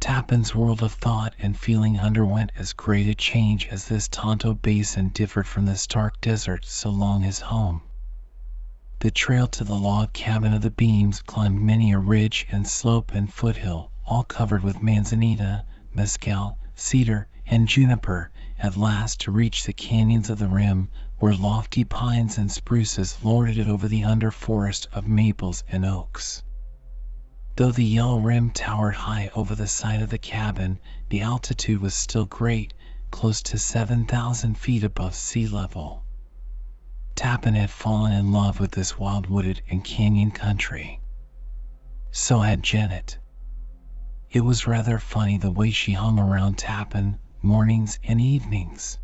Tappin's world of thought and feeling underwent as great a change as this Tonto Basin differed from the stark desert so long his home. The trail to the log cabin of the Beams climbed many a ridge and slope and foothill, all covered with manzanita, mescal, cedar, and juniper, at last to reach the canyons of the rim, where lofty pines and spruces lorded it over the under forest of maples and oaks. Though the yellow rim towered high over the side of the cabin, the altitude was still great, close to 7,000 feet above sea level. Tappin had fallen in love with this wild wooded and canyon country. So had Janet. It was rather funny the way she hung around Tappin mornings and evenings.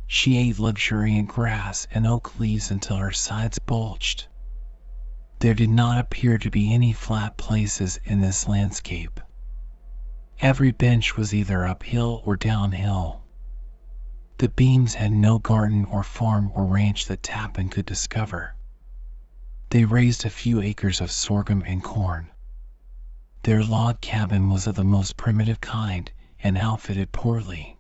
She ate luxuriant grass and oak leaves until her sides bulged. There did not appear to be any flat places in this landscape. Every bench was either uphill or downhill. The Beams had no garden or farm or ranch that Tappin could discover. They raised a few acres of sorghum and corn. Their log cabin was of the most primitive kind and outfitted poorly.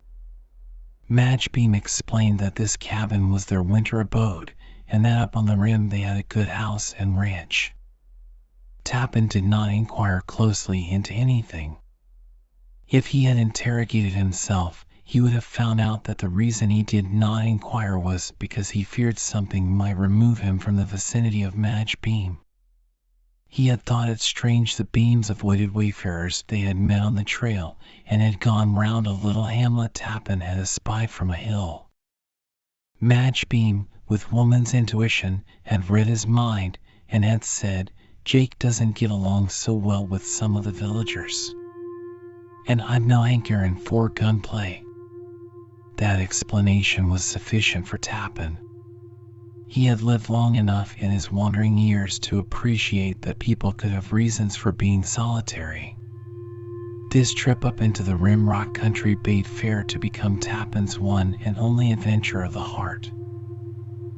Madge Beam explained that this cabin was their winter abode, and that up on the rim they had a good house and ranch. Tappin did not inquire closely into anything. If he had interrogated himself, he would have found out that the reason he did not inquire was because he feared something might remove him from the vicinity of Madge Beam. He had thought it strange the Beams avoided wayfarers they had met on the trail, and had gone round a little hamlet Tappin had espied from a hill. Madge Beam, with woman's intuition, had read his mind, and had said, "Jake doesn't get along so well with some of the villagers. And I'm no hankerin' for gunplay." That explanation was sufficient for Tappin. He had lived long enough in his wandering years to appreciate that people could have reasons for being solitary. This trip up into the Rim Rock country bade fair to become Tappin's one and only adventure of the heart.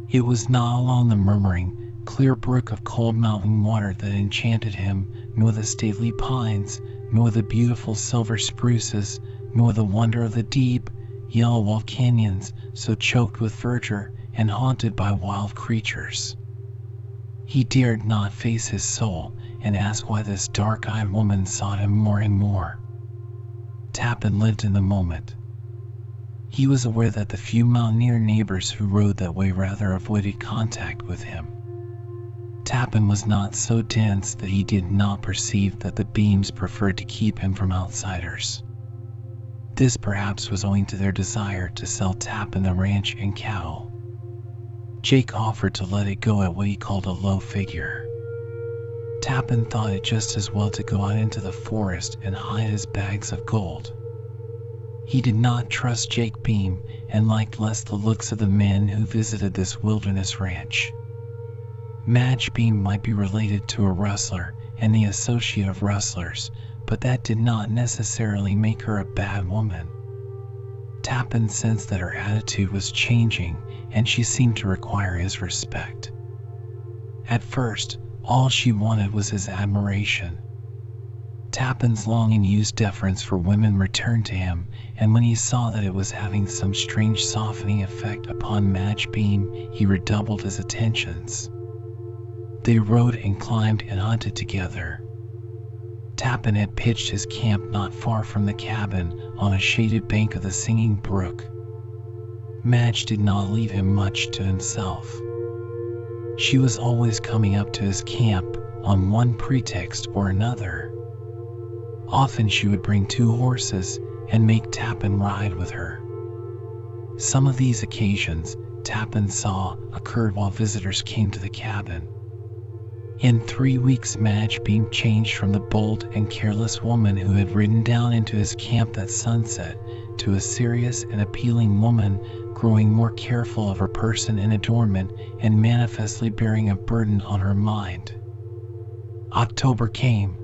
It was not along the murmuring, clear brook of cold mountain water that enchanted him, nor the stately pines, nor the beautiful silver spruces, nor the wonder of the deep, yellow-walled canyons so choked with verdure and haunted by wild creatures. He dared not face his soul and ask why this dark-eyed woman sought him more and more. Tappin lived in the moment. He was aware that the few mountaineer neighbors who rode that way rather avoided contact with him. Tappin was not so dense that he did not perceive that the Beams preferred to keep him from outsiders. This perhaps was owing to their desire to sell Tappin the ranch and cattle. Jake offered to let it go at what he called a low figure. Tappin thought it just as well to go out into the forest and hide his bags of gold. He did not trust Jake Beam and liked less the looks of the men who visited this wilderness ranch. Madge Beam might be related to a rustler and the associate of rustlers, but that did not necessarily make her a bad woman. Tappin sensed that her attitude was changing, and she seemed to require his respect. At first, all she wanted was his admiration. Tappin's long and used deference for women returned to him, and when he saw that it was having some strange softening effect upon Madge Beam, he redoubled his attentions. They rode and climbed and hunted together. Tappin had pitched his camp not far from the cabin, on a shaded bank of the Singing Brook. Madge did not leave him much to himself. She was always coming up to his camp on one pretext or another. Often she would bring 2 horses and make Tappin ride with her. Some of these occasions, Tappin saw, occurred while visitors came to the cabin. In 3 weeks, Madge Beam changed from the bold and careless woman who had ridden down into his camp that sunset to a serious and appealing woman, growing more careful of her person and adornment and manifestly bearing a burden on her mind. October came.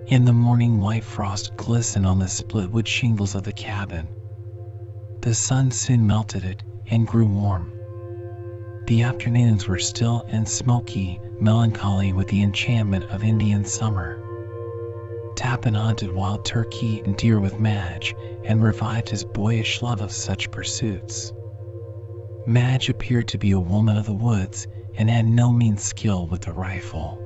In the morning, white frost glistened on the split-wood shingles of the cabin. The sun soon melted it and grew warm. The afternoons were still and smoky, melancholy with the enchantment of Indian summer. Tappin hunted wild turkey and deer with Madge, and revived his boyish love of such pursuits. Madge appeared to be a woman of the woods, and had no mean skill with the rifle.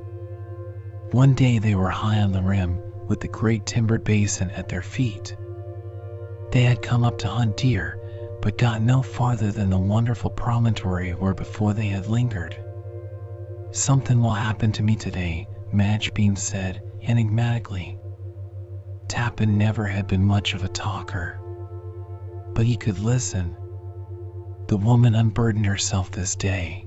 One day they were high on the rim, with the great timbered basin at their feet. They had come up to hunt deer, but got no farther than the wonderful promontory where before they had lingered. "Something will happen to me today," Madge Bean said enigmatically. Tappin never had been much of a talker, but he could listen. The woman unburdened herself this day.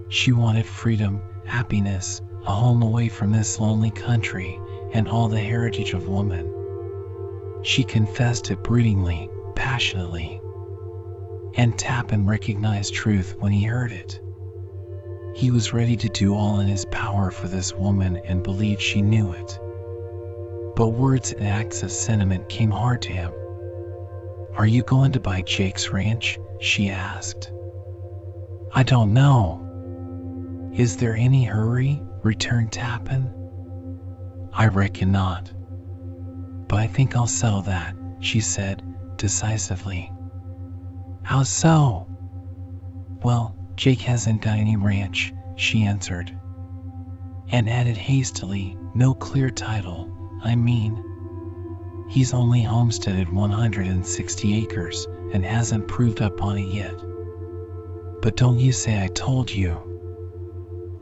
She wanted freedom, happiness, a home away from this lonely country, and all the heritage of woman. She confessed it broodingly, passionately. And Tappin recognized truth when he heard it. He was ready to do all in his power for this woman and believed she knew it. But words and acts of sentiment came hard to him. "Are you going to buy Jake's ranch?" she asked. "I don't know." "Is there any hurry?" returned Tappin. "I reckon not. But I think I'll sell that," she said decisively. "How so?" "Well, Jake hasn't got any ranch," she answered, and added hastily, "no clear title, I mean. He's only homesteaded 160 acres and hasn't proved up on it yet. But don't you say I told you.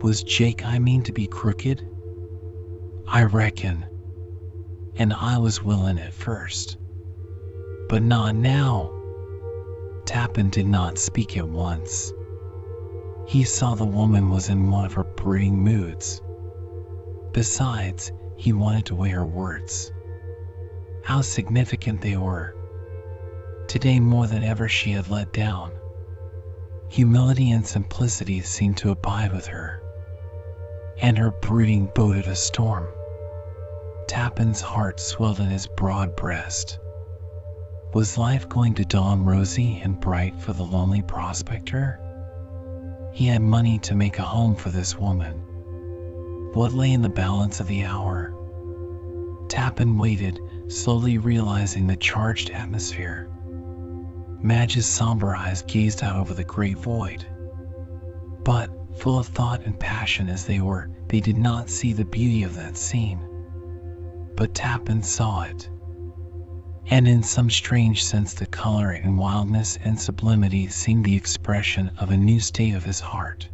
Was Jake I mean to be crooked? I reckon. And I was willing at first. But not now." Tappin did not speak at once. He saw the woman was in one of her brooding moods. Besides, he wanted to weigh her words. How significant they were. Today more than ever she had let down. Humility and simplicity seemed to abide with her, and her brooding boded a storm. Tappin's heart swelled in his broad breast. Was life going to dawn rosy and bright for the lonely prospector? He had money to make a home for this woman. What lay in the balance of the hour? Tappin waited, slowly realizing the charged atmosphere. Madge's somber eyes gazed out over the great void. But, full of thought and passion as they were, they did not see the beauty of that scene. But Tappin saw it. And in some strange sense the color and wildness and sublimity seemed the expression of a new state of his heart.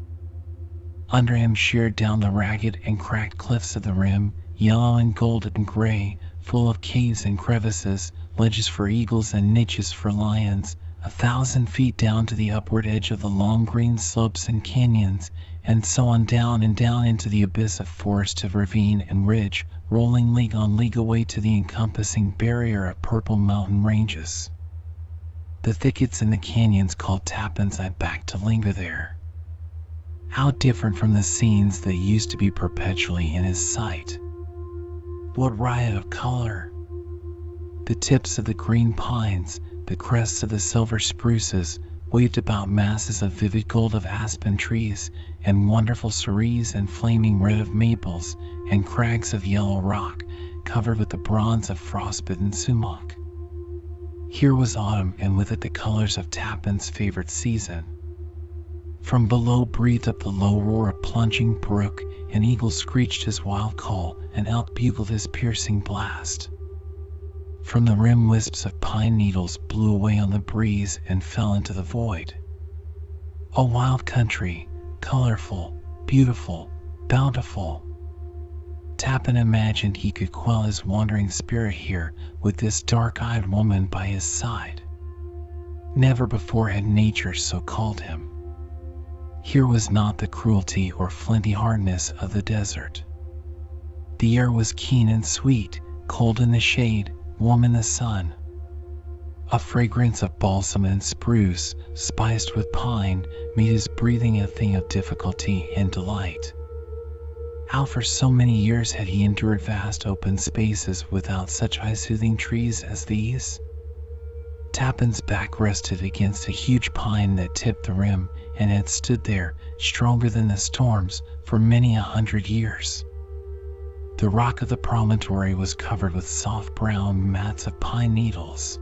Under him sheered down the ragged and cracked cliffs of the rim, yellow and golden and gray, full of caves and crevices, ledges for eagles and niches for lions, 1,000 feet down to the upward edge of the long green slopes and canyons, and so on down and down into the abyss of forest of ravine and ridge, rolling league on league away to the encompassing barrier of purple mountain ranges. The thickets in the canyons called Tappans I back to linger there. How different from the scenes that used to be perpetually in his sight. What riot of color! The tips of the green pines, the crests of the silver spruces, waved about masses of vivid gold of aspen trees, and wonderful cerise and flaming red of maples, and crags of yellow rock, covered with the bronze of frostbitten sumac. Here was autumn, and with it the colors of Tappin's favorite season. From below breathed up the low roar of plunging brook, an eagle screeched his wild call, an elk bugled his piercing blast. From the rim wisps of pine needles blew away on the breeze and fell into the void. A wild country, colorful, beautiful, bountiful. Tappin imagined he could quell his wandering spirit here with this dark-eyed woman by his side. Never before had nature so called him. Here was not the cruelty or flinty hardness of the desert. The air was keen and sweet, cold in the shade, warm in the sun. A fragrance of balsam and spruce, spiced with pine, made his breathing a thing of difficulty and delight. How for so many years had he endured vast open spaces without such eye-soothing trees as these? Tappin's back rested against a huge pine that tipped the rim and had stood there, stronger than the storms, for many 100 years. The rock of the promontory was covered with soft brown mats of pine needles.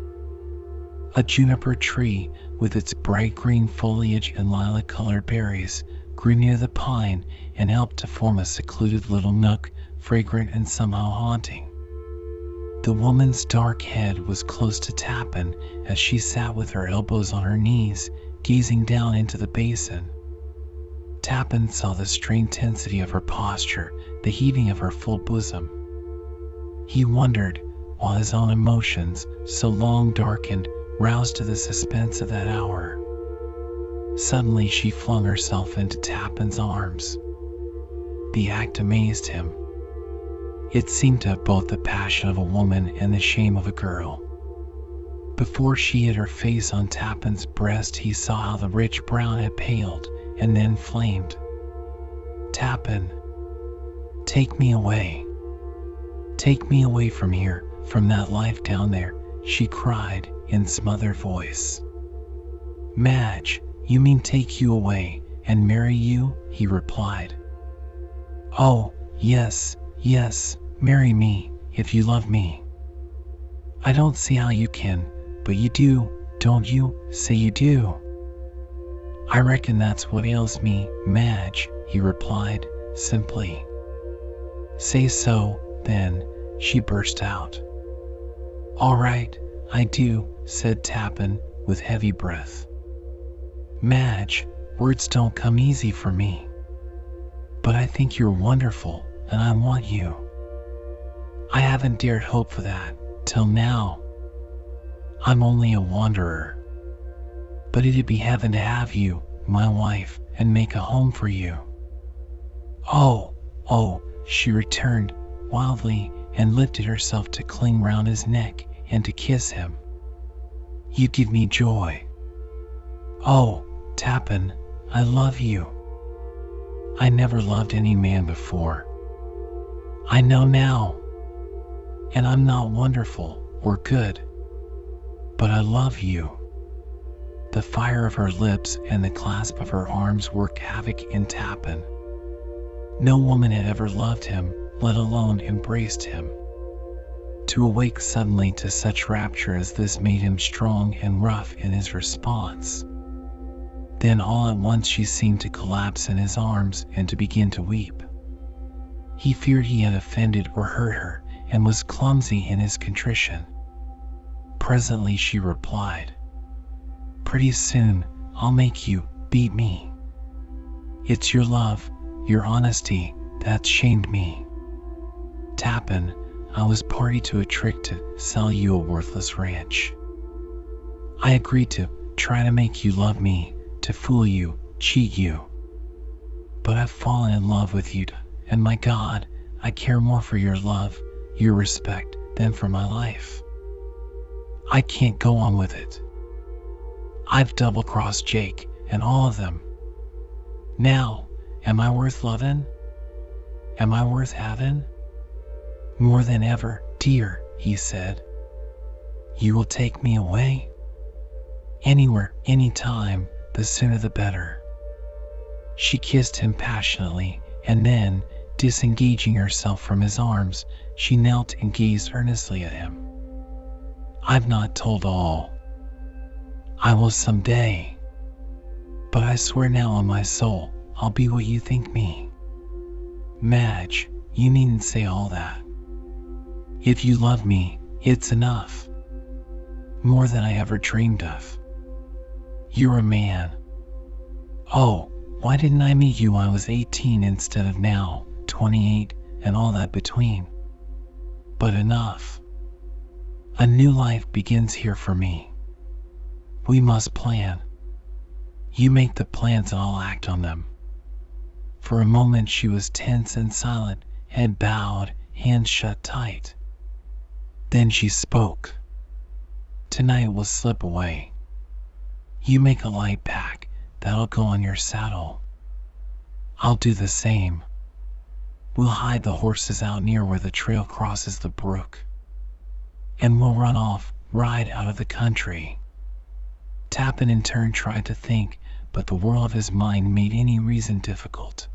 A juniper tree, with its bright green foliage and lilac-colored berries, grew near the pine and helped to form a secluded little nook, fragrant and somehow haunting. The woman's dark head was close to Tappin as she sat with her elbows on her knees, gazing down into the basin. Tappans saw the strained tensity of her posture, the heaving of her full bosom. He wondered, while his own emotions, so long darkened, roused to the suspense of that hour. Suddenly she flung herself into Tappans' arms. The act amazed him. It seemed to have both the passion of a woman and the shame of a girl. Before she hid her face on Tappans' breast, he saw how the rich brown had paled and then flamed. "Tappan, take me away. Take me away from here, from that life down there," she cried in smothered voice. "Madge, you mean take you away and marry you?" he replied. "Oh, yes, yes, marry me, if you love me." "I don't see how you can, but you do, don't you? Say you do." "I reckon that's what ails me, Madge," he replied, simply. "Say so, then," she burst out. "All right, I do," said Tappan, with heavy breath. "Madge, words don't come easy for me. But I think you're wonderful, and I want you. I haven't dared hope for that, till now. I'm only a wanderer. But it'd be heaven to have you, my wife, and make a home for you." "Oh, oh," she returned, wildly, and lifted herself to cling round his neck and to kiss him. "You give me joy. Oh, Tappan, I love you. I never loved any man before. I know now. And I'm not wonderful or good. But I love you." The fire of her lips and the clasp of her arms worked havoc in Tappan. No woman had ever loved him, let alone embraced him. To awake suddenly to such rapture as this made him strong and rough in his response. Then all at once she seemed to collapse in his arms and to begin to weep. He feared he had offended or hurt her, and was clumsy in his contrition. Presently she replied, "Pretty soon I'll make you beat me. It's your love, your honesty, that's shamed me. Tappan, I was party to a trick to sell you a worthless ranch. I agreed to try to make you love me, to fool you, cheat you. But I've fallen in love with you, and my God, I care more for your love, your respect, than for my life. I can't go on with it. I've double-crossed Jake and all of them. Now, am I worth loving? Am I worth having?" "More than ever, dear," he said. "You will take me away?" "Anywhere, anytime, the sooner the better." She kissed him passionately, and then, disengaging herself from his arms, she knelt and gazed earnestly at him. "I've not told all. I will someday. But I swear now on my soul, I'll be what you think me. Madge, you needn't say all that. If you love me, it's enough. More than I ever dreamed of. You're a man. Oh, why didn't I meet you when I was 18 instead of now, 28, and all that between? But enough. A new life begins here for me. We must plan. You make the plans and I'll act on them." For a moment she was tense and silent, head bowed, hands shut tight. Then she spoke. "Tonight we'll slip away. You make a light pack, that'll go on your saddle. I'll do the same. We'll hide the horses out near where the trail crosses the brook. And we'll run off, ride out of the country." Tappan in turn tried to think, but the whirl of his mind made any reason difficult.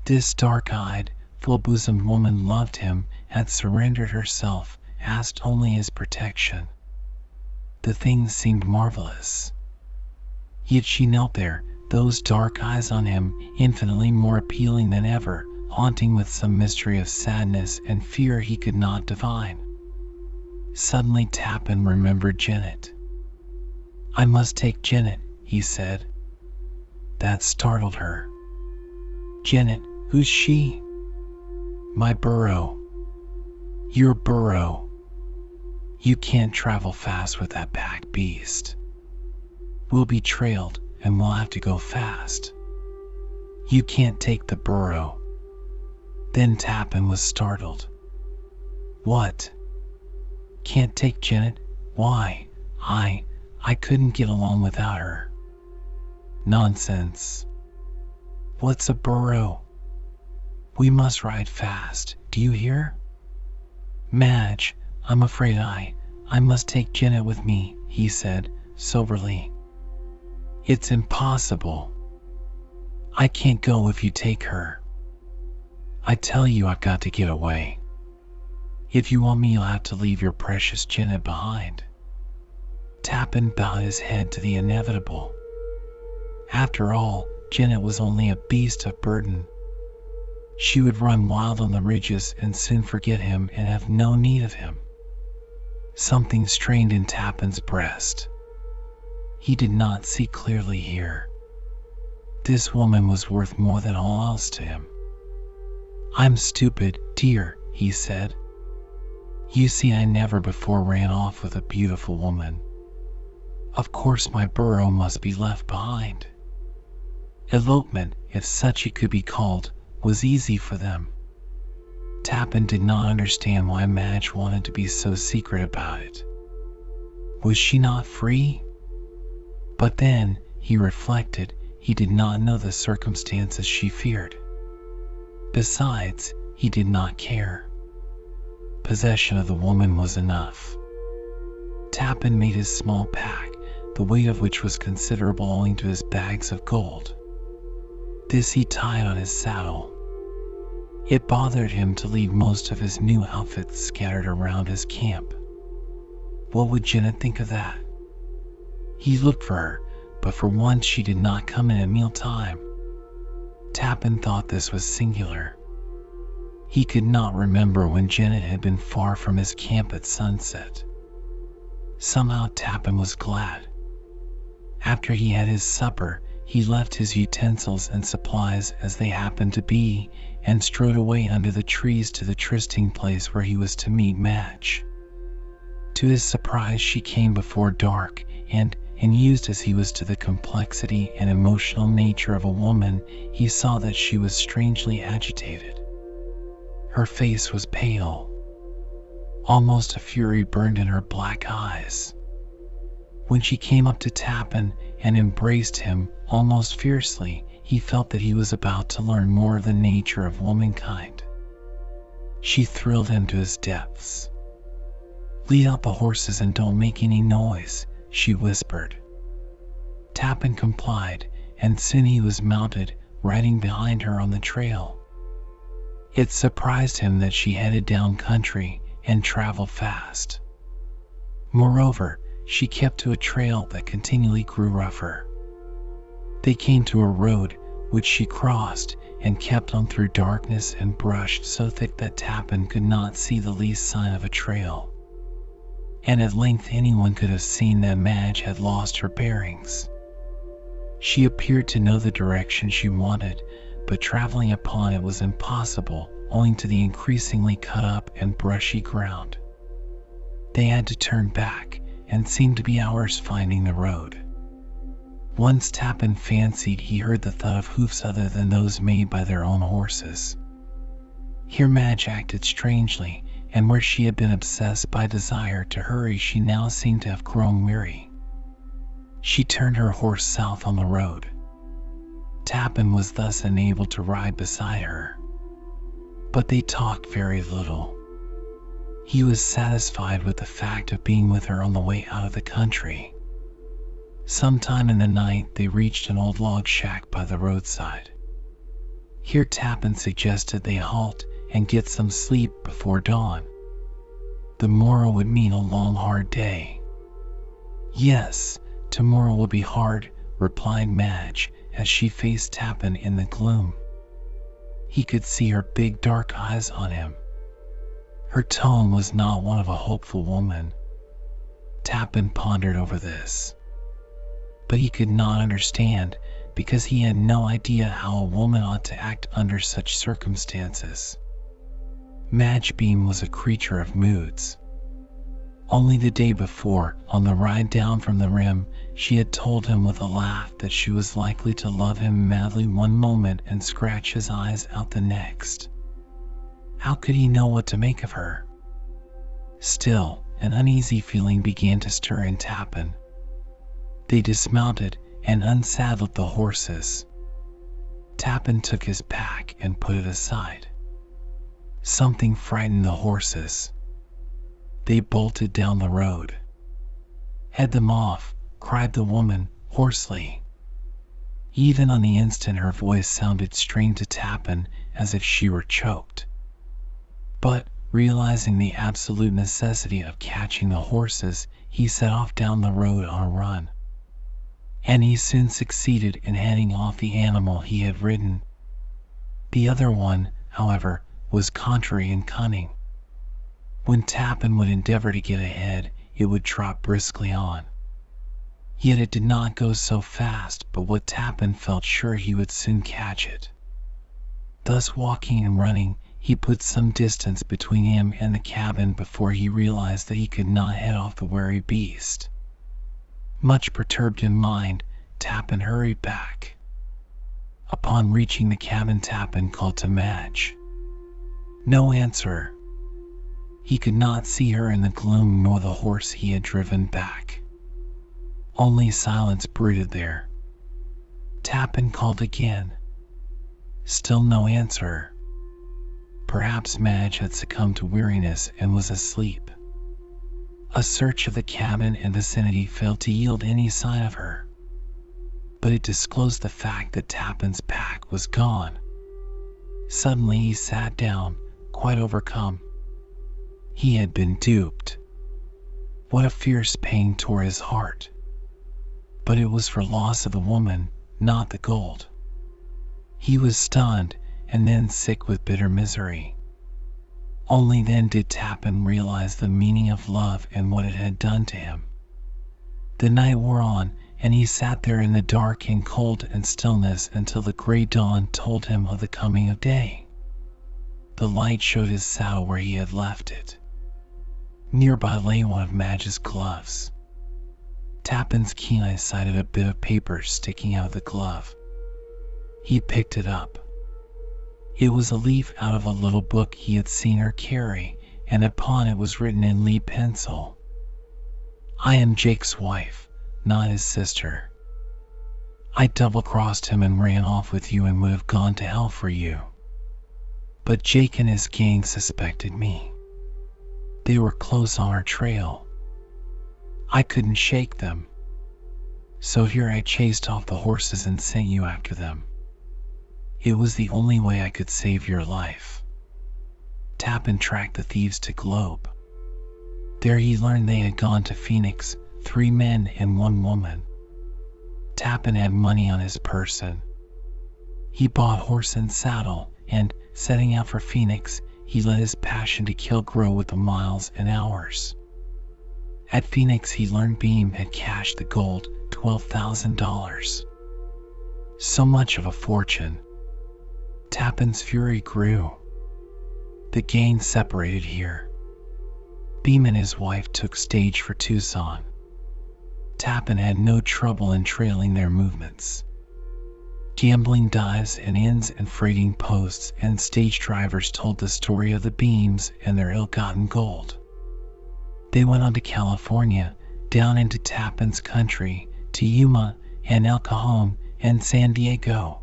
This dark-eyed, full-bosomed woman loved him, had surrendered herself, asked only his protection. The thing seemed marvelous. Yet she knelt there, those dark eyes on him, infinitely more appealing than ever, haunting with some mystery of sadness and fear he could not divine. Suddenly Tappan remembered Janet. "I must take Janet," he said. That startled her. Janet, who's she? My burro. Your burro. You can't travel fast with that pack beast. We'll be trailed and we'll have to go fast. You can't take the burro. Then Tappin was startled. What? Can't take Janet? Why? I couldn't get along without her. Nonsense. What's a burro? We must ride fast, do you hear? Madge, I'm afraid I must take Janet with me, he said, soberly. It's impossible. I can't go if you take her. I tell you I've got to get away. If you want me, you'll have to leave your precious Janet behind. Tappin bowed his head to the inevitable. After all, Janet was only a beast of burden. She would run wild on the ridges and soon forget him and have no need of him. Something strained in Tappin's breast. He did not see clearly here. This woman was worth more than all else to him. I'm stupid, dear, he said. You see, I never before ran off with a beautiful woman. Of course my burro must be left behind. Elopement, if such it could be called, was easy for them. Tappin did not understand why Madge wanted to be so secret about it. Was she not free? But then, he reflected, he did not know the circumstances she feared. Besides, he did not care. Possession of the woman was enough. Tappin made his small pack, the weight of which was considerable owing to his bags of gold. This he tied on his saddle. It bothered him to leave most of his new outfits scattered around his camp. What would Janet think of that? He looked for her, but for once she did not come in at mealtime. Tappin thought this was singular. He could not remember when Janet had been far from his camp at sunset. Somehow Tappin was glad. After he had his supper, he left his utensils and supplies as they happened to be, and strode away under the trees to the trysting place where he was to meet Madge. To his surprise, she came before dark, and used as he was to the complexity and emotional nature of a woman, he saw that she was strangely agitated. Her face was pale. Almost a fury burned in her black eyes. When she came up to Tappin and embraced him almost fiercely, he felt that he was about to learn more of the nature of womankind. She thrilled him to his depths. "Lead out the horses and don't make any noise," she whispered. Tappin complied, and soon he was mounted, riding behind her on the trail. It surprised him that she headed down country and traveled fast. Moreover, she kept to a trail that continually grew rougher. They came to a road, which she crossed, and kept on through darkness and brush so thick that Tappin could not see the least sign of a trail. And at length anyone could have seen that Madge had lost her bearings. She appeared to know the direction she wanted, but traveling upon it was impossible, owing to the increasingly cut up and brushy ground. They had to turn back, and seemed to be hours finding the road. Once Tappin fancied he heard the thud of hoofs other than those made by their own horses. Here Madge acted strangely, and where she had been obsessed by desire to hurry, she now seemed to have grown weary. She turned her horse south on the road. Tappin was thus enabled to ride beside her. But they talked very little. He was satisfied with the fact of being with her on the way out of the country. Sometime in the night they reached an old log shack by the roadside. Here Tappin suggested they halt and get some sleep before dawn. The morrow would mean a long, hard day. "Yes, tomorrow will be hard," replied Madge as she faced Tappin in the gloom. He could see her big dark eyes on him. Her tone was not one of a hopeful woman. Tappin pondered over this. But he could not understand, because he had no idea how a woman ought to act under such circumstances. Madge Beam was a creature of moods. Only the day before, on the ride down from the rim, she had told him with a laugh that she was likely to love him madly one moment and scratch his eyes out the next. How could he know what to make of her? Still, an uneasy feeling began to stir in Tappin. They dismounted and unsaddled the horses. Tappin took his pack and put it aside. Something frightened the horses. They bolted down the road. "Head them off," cried the woman, hoarsely. Even on the instant her voice sounded strained to Tappin, as if she were choked. But, realizing the absolute necessity of catching the horses, he set off down the road on a run. And he soon succeeded in heading off the animal he had ridden. The other one, however, was contrary in cunning. When Tappin would endeavor to get ahead, it would trot briskly on. Yet it did not go so fast but what Tappin felt sure he would soon catch it. Thus walking and running, he put some distance between him and the cabin before he realized that he could not head off the wary beast. Much perturbed in mind, Tappin hurried back. Upon reaching the cabin, Tappin called to Madge. No answer. He could not see her in the gloom nor the horse he had driven back. Only silence brooded there. Tappin called again. Still no answer. Perhaps Madge had succumbed to weariness and was asleep. A search of the cabin and vicinity failed to yield any sign of her. But it disclosed the fact that Tappin's pack was gone. Suddenly he sat down, quite overcome. He had been duped. What a fierce pain tore his heart. But it was for loss of the woman, not the gold. He was stunned, and then sick with bitter misery. Only then did Tappin realize the meaning of love and what it had done to him. The night wore on, and he sat there in the dark and cold and stillness until the gray dawn told him of the coming of day. The light showed his saddle where he had left it. Nearby lay one of Madge's gloves. Tappin's keen eye sighted a bit of paper sticking out of the glove. He picked it up. It was a leaf out of a little book he had seen her carry, and upon it was written in lead pencil, "I am Jake's wife, not his sister. I double-crossed him and ran off with you and would have gone to hell for you. But Jake and his gang suspected me. They were close on our trail. I couldn't shake them. So here I chased off the horses and sent you after them. It was the only way I could save your life." Tappin tracked the thieves to Globe. There he learned they had gone to Phoenix, 3 men and 1 woman. Tappin had money on his person. He bought horse and saddle, and, setting out for Phoenix, he let his passion to kill grow with the miles and hours. At Phoenix he learned Beam had cashed the gold, $12,000. So much of a fortune. Tappin's fury grew. The gang separated here. Beam and his wife took stage for Tucson. Tappin had no trouble in trailing their movements. Gambling dives and inns and freighting posts and stage drivers told the story of the Beams and their ill-gotten gold. They went on to California, down into Tappin's country, to Yuma and El Cajon and San Diego.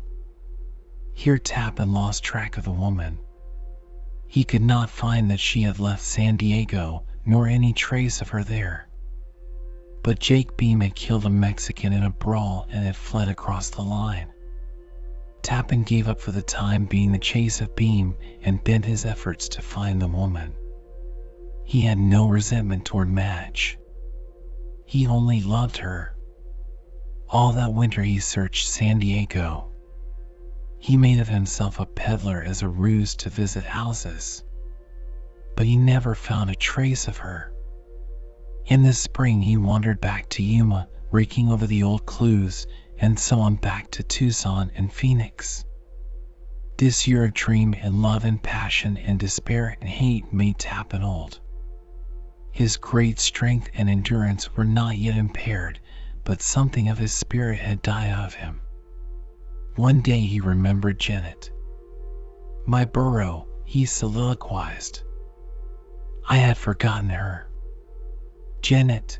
Here Tappin lost track of the woman. He could not find that she had left San Diego, nor any trace of her there. But Jake Beam had killed a Mexican in a brawl and had fled across the line. Tappin gave up for the time being the chase of Beam and bent his efforts to find the woman. He had no resentment toward Madge. He only loved her. All that winter he searched San Diego. He made of himself a peddler as a ruse to visit houses. But he never found a trace of her. In the spring he wandered back to Yuma, raking over the old clues, and so on back to Tucson and Phoenix. This year of dream and love and passion and despair and hate made Tappan old. His great strength and endurance were not yet impaired, but something of his spirit had died out of him. One day he remembered Janet. "My burro," he soliloquized. "I had forgotten her. Janet."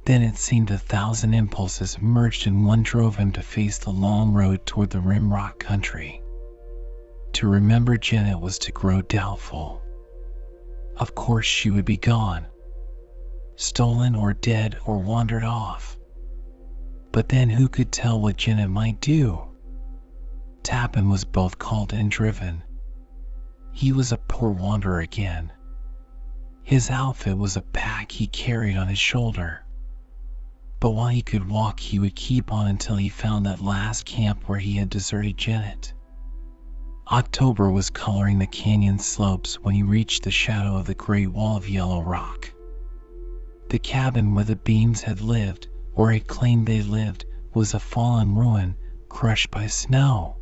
Then it seemed 1,000 impulses merged in one drove him to face the long road toward the Rim Rock country. To remember Janet was to grow doubtful. Of course she would be gone, stolen or dead or wandered off. But then who could tell what Janet might do? Tappan was both called and driven. He was a poor wanderer again. His outfit was a pack he carried on his shoulder. But while he could walk, he would keep on until he found that last camp where he had deserted Janet. October was coloring the canyon slopes when he reached the shadow of the great wall of yellow rock. The cabin where the Beams had lived, or had claimed they lived, was a fallen ruin, crushed by snow.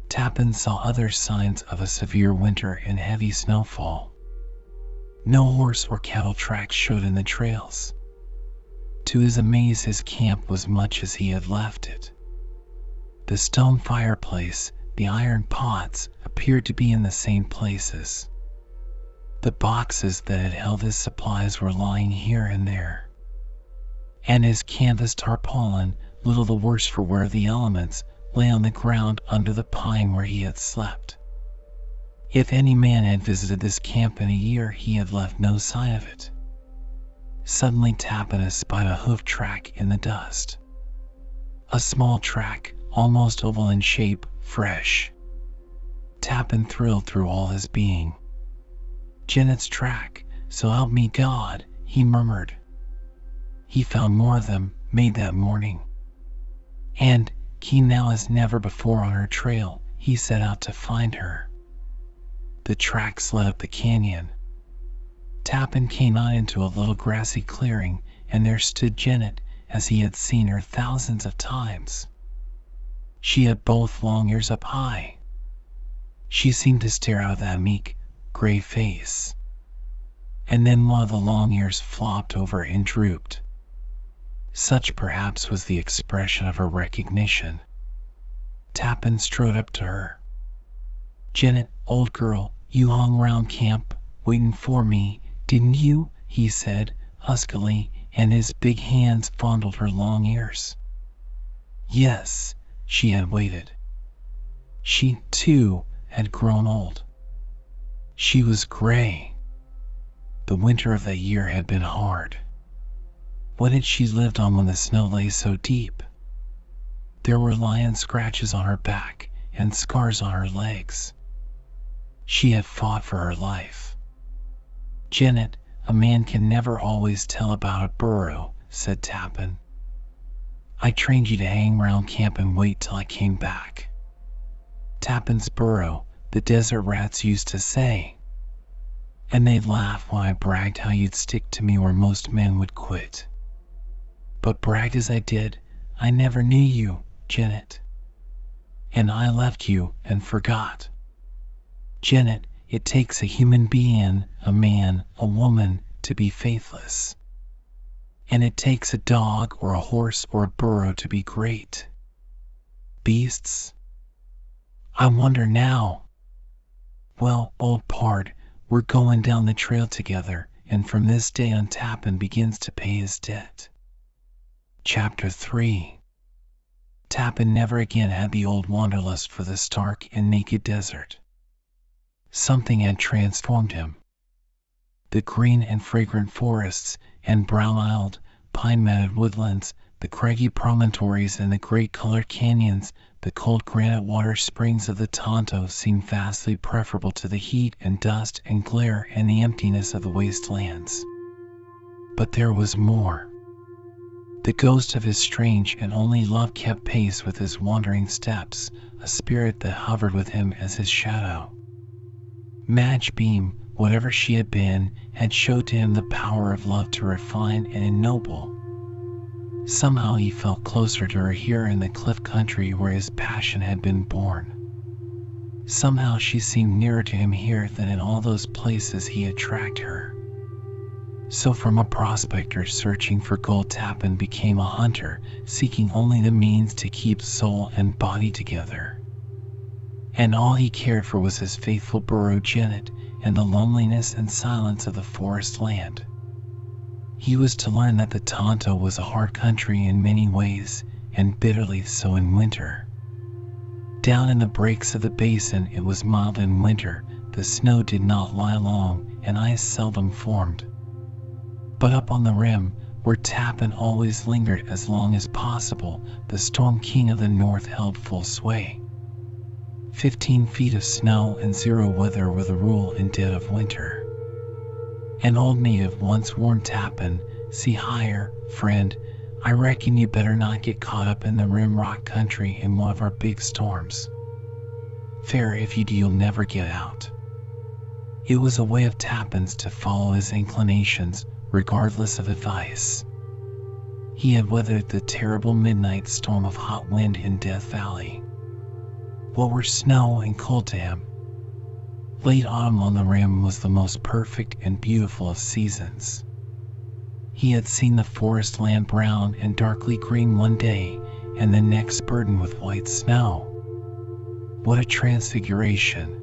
Tappan saw other signs of a severe winter and heavy snowfall. No horse or cattle tracks showed in the trails. To his amaze, his camp was much as he had left it. The stone fireplace, the iron pots, appeared to be in the same places. The boxes that had held his supplies were lying here and there. And his canvas tarpaulin, little the worse for wear of the elements, lay on the ground under the pine where he had slept. If any man had visited this camp in a year, he had left no sign of it. Suddenly Tappan espied a hoof track in the dust. A small track, almost oval in shape, fresh. Tappan thrilled through all his being. "Janet's track, so help me God," he murmured. He found more of them, made that morning. And, keen now as never before on her trail, he set out to find her. The tracks led up the canyon. Tappan came out into a little grassy clearing, and there stood Janet as he had seen her thousands of times. She had both long ears up high. She seemed to stare out of that meek, gray face. And then one of the long ears flopped over and drooped. Such perhaps was the expression of her recognition. Tappan strode up to her. "Janet, old girl, you hung round camp, waiting for me, didn't you?" he said, huskily, and his big hands fondled her long ears. Yes, she had waited. She, too, had grown old. She was gray. The winter of that year had been hard. What had she lived on when the snow lay so deep? There were lion scratches on her back and scars on her legs. She had fought for her life. "Janet, a man can never always tell about a burro," said Tappan. "I trained you to hang round camp and wait till I came back." Tappan's burro, the desert rats used to say. And they'd laugh when I bragged how you'd stick to me where most men would quit. But brag as I did, I never knew you, Janet. And I left you and forgot. Janet, it takes a human being, a man, a woman, to be faithless. And it takes a dog or a horse or a burro to be great. Beasts? I wonder now. Well, old pard, we're going down the trail together, and from this day on Tappan begins to pay his debt. Chapter 3. Tappan never again had the old wanderlust for the stark and naked desert. Something had transformed him. The green and fragrant forests and brown-aisled, pine-matted woodlands, the craggy promontories and the great colored canyons, the cold granite water springs of the Tonto seemed vastly preferable to the heat and dust and glare and the emptiness of the wastelands. But there was more. The ghost of his strange and only love kept pace with his wandering steps, a spirit that hovered with him as his shadow. Madge Beam, whatever she had been, had showed to him the power of love to refine and ennoble. Somehow he felt closer to her here in the cliff country where his passion had been born. Somehow she seemed nearer to him here than in all those places he had tracked her. So from a prospector searching for gold, Tappan became a hunter, seeking only the means to keep soul and body together. And all he cared for was his faithful burro Janet and the loneliness and silence of the forest land. He was to learn that the Tonto was a hard country in many ways, and bitterly so in winter. Down in the breaks of the basin it was mild in winter, the snow did not lie long, and ice seldom formed. But up on the rim, where Tappan always lingered as long as possible, the storm king of the north held full sway. 15 feet of snow and zero weather were the rule in dead of winter. An old native once warned Tappan, "See higher, friend, I reckon you better not get caught up in the rim rock country in one of our big storms. Fair if you do, you'll never get out." It was a way of Tappan's to follow his inclinations, regardless of advice. He had weathered the terrible midnight storm of hot wind in Death Valley. What were snow and cold to him? Late autumn on the rim was the most perfect and beautiful of seasons. He had seen the forest land brown and darkly green one day, and the next burdened with white snow. What a transfiguration!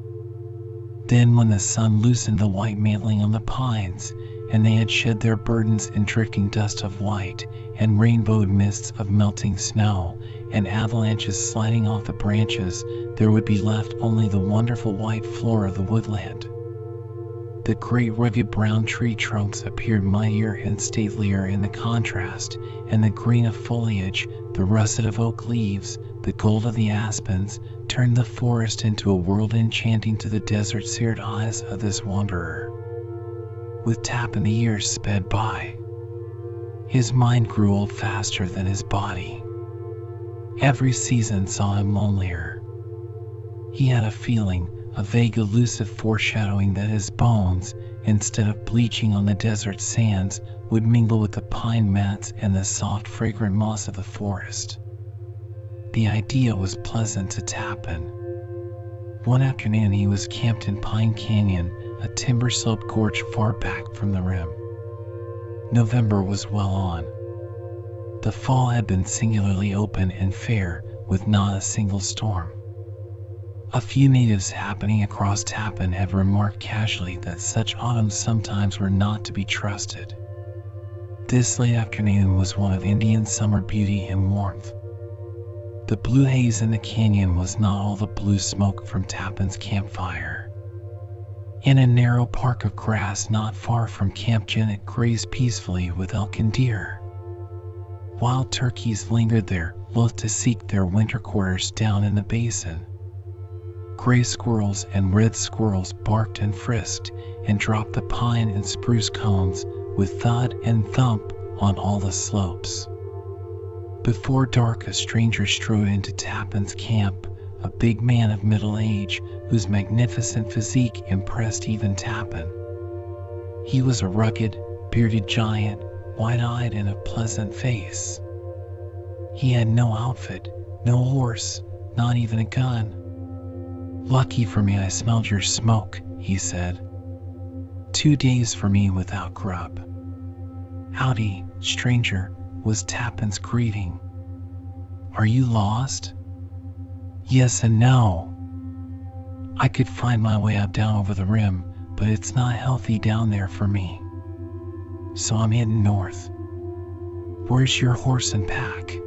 Then when the sun loosened the white mantling on the pines, and they had shed their burdens in drifting dust of white, and rainbowed mists of melting snow, and avalanches sliding off the branches, there would be left only the wonderful white floor of the woodland. The great rugged brown tree trunks appeared mightier and statelier in the contrast, and the green of foliage, the russet of oak leaves, the gold of the aspens, turned the forest into a world enchanting to the desert-seared eyes of this wanderer. With Tappan the years sped by. His mind grew old faster than his body. Every season saw him lonelier. He had a feeling, a vague elusive foreshadowing that his bones, instead of bleaching on the desert sands, would mingle with the pine mats and the soft fragrant moss of the forest. The idea was pleasant to Tappan. One afternoon he was camped in Pine Canyon, a timber-sloped gorge far back from the rim. November was well on. The fall had been singularly open and fair, with not a single storm. A few natives happening across Tappan had remarked casually that such autumns sometimes were not to be trusted. This late afternoon was one of Indian summer beauty and warmth. The blue haze in the canyon was not all the blue smoke from Tappan's campfire. In a narrow park of grass not far from Camp Janet grazed peacefully with elk and deer. Wild turkeys lingered there, loath to seek their winter quarters down in the basin. Gray squirrels and red squirrels barked and frisked and dropped the pine and spruce cones with thud and thump on all the slopes. Before dark a stranger strode into Tappan's camp, a big man of middle age whose magnificent physique impressed even Tappan. He was a rugged, bearded giant, wide-eyed and of pleasant face. He had no outfit, no horse, not even a gun. "Lucky for me I smelled your smoke," he said. "2 days for me without grub." "Howdy, stranger," was Tappan's greeting. "Are you lost?" "Yes and no. I could find my way up down over the rim, but it's not healthy down there for me. So I'm heading north." "Where's your horse and pack?"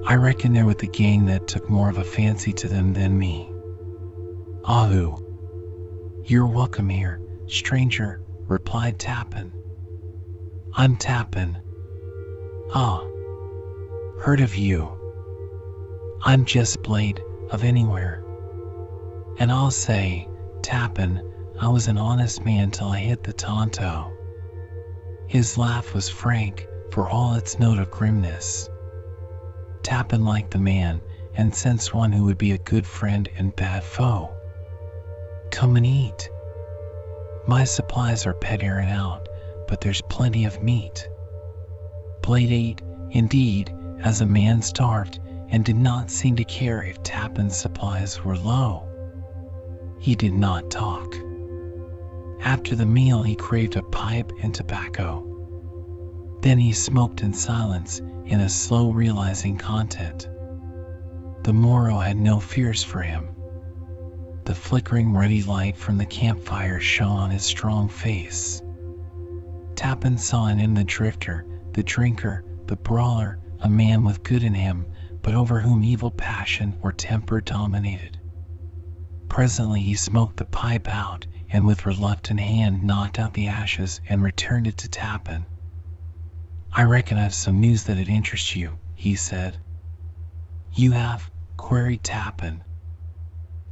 "I reckon they're with the gang that took more of a fancy to them than me." "Ahu." "You're welcome here, stranger," replied Tappan. "I'm Tappan." "Ah, heard of you." "I'm just Blade, of Anywhere. And I'll say, Tappan, I was an honest man till I hit the Tonto." His laugh was frank, for all its note of grimness. Tappan liked the man, and sensed one who would be a good friend and bad foe. "Come and eat. My supplies are pet airing out, but there's plenty of meat." Blade ate Indeed, as a man starved and did not seem to care if Tappans' supplies were low, he did not talk. After the meal, he craved a pipe and tobacco. Then he smoked in silence, in a slow realizing content. The Moro had no fears for him. The flickering ruddy light from the campfire shone on his strong face. Tappans saw in him the drifter, the drinker, the brawler, a man with good in him, but over whom evil passion or temper dominated. Presently he smoked the pipe out, and with reluctant hand knocked out the ashes and returned it to Tappan. "I reckon I've some news that'd interest you," he said. "You have?" queried Tappan.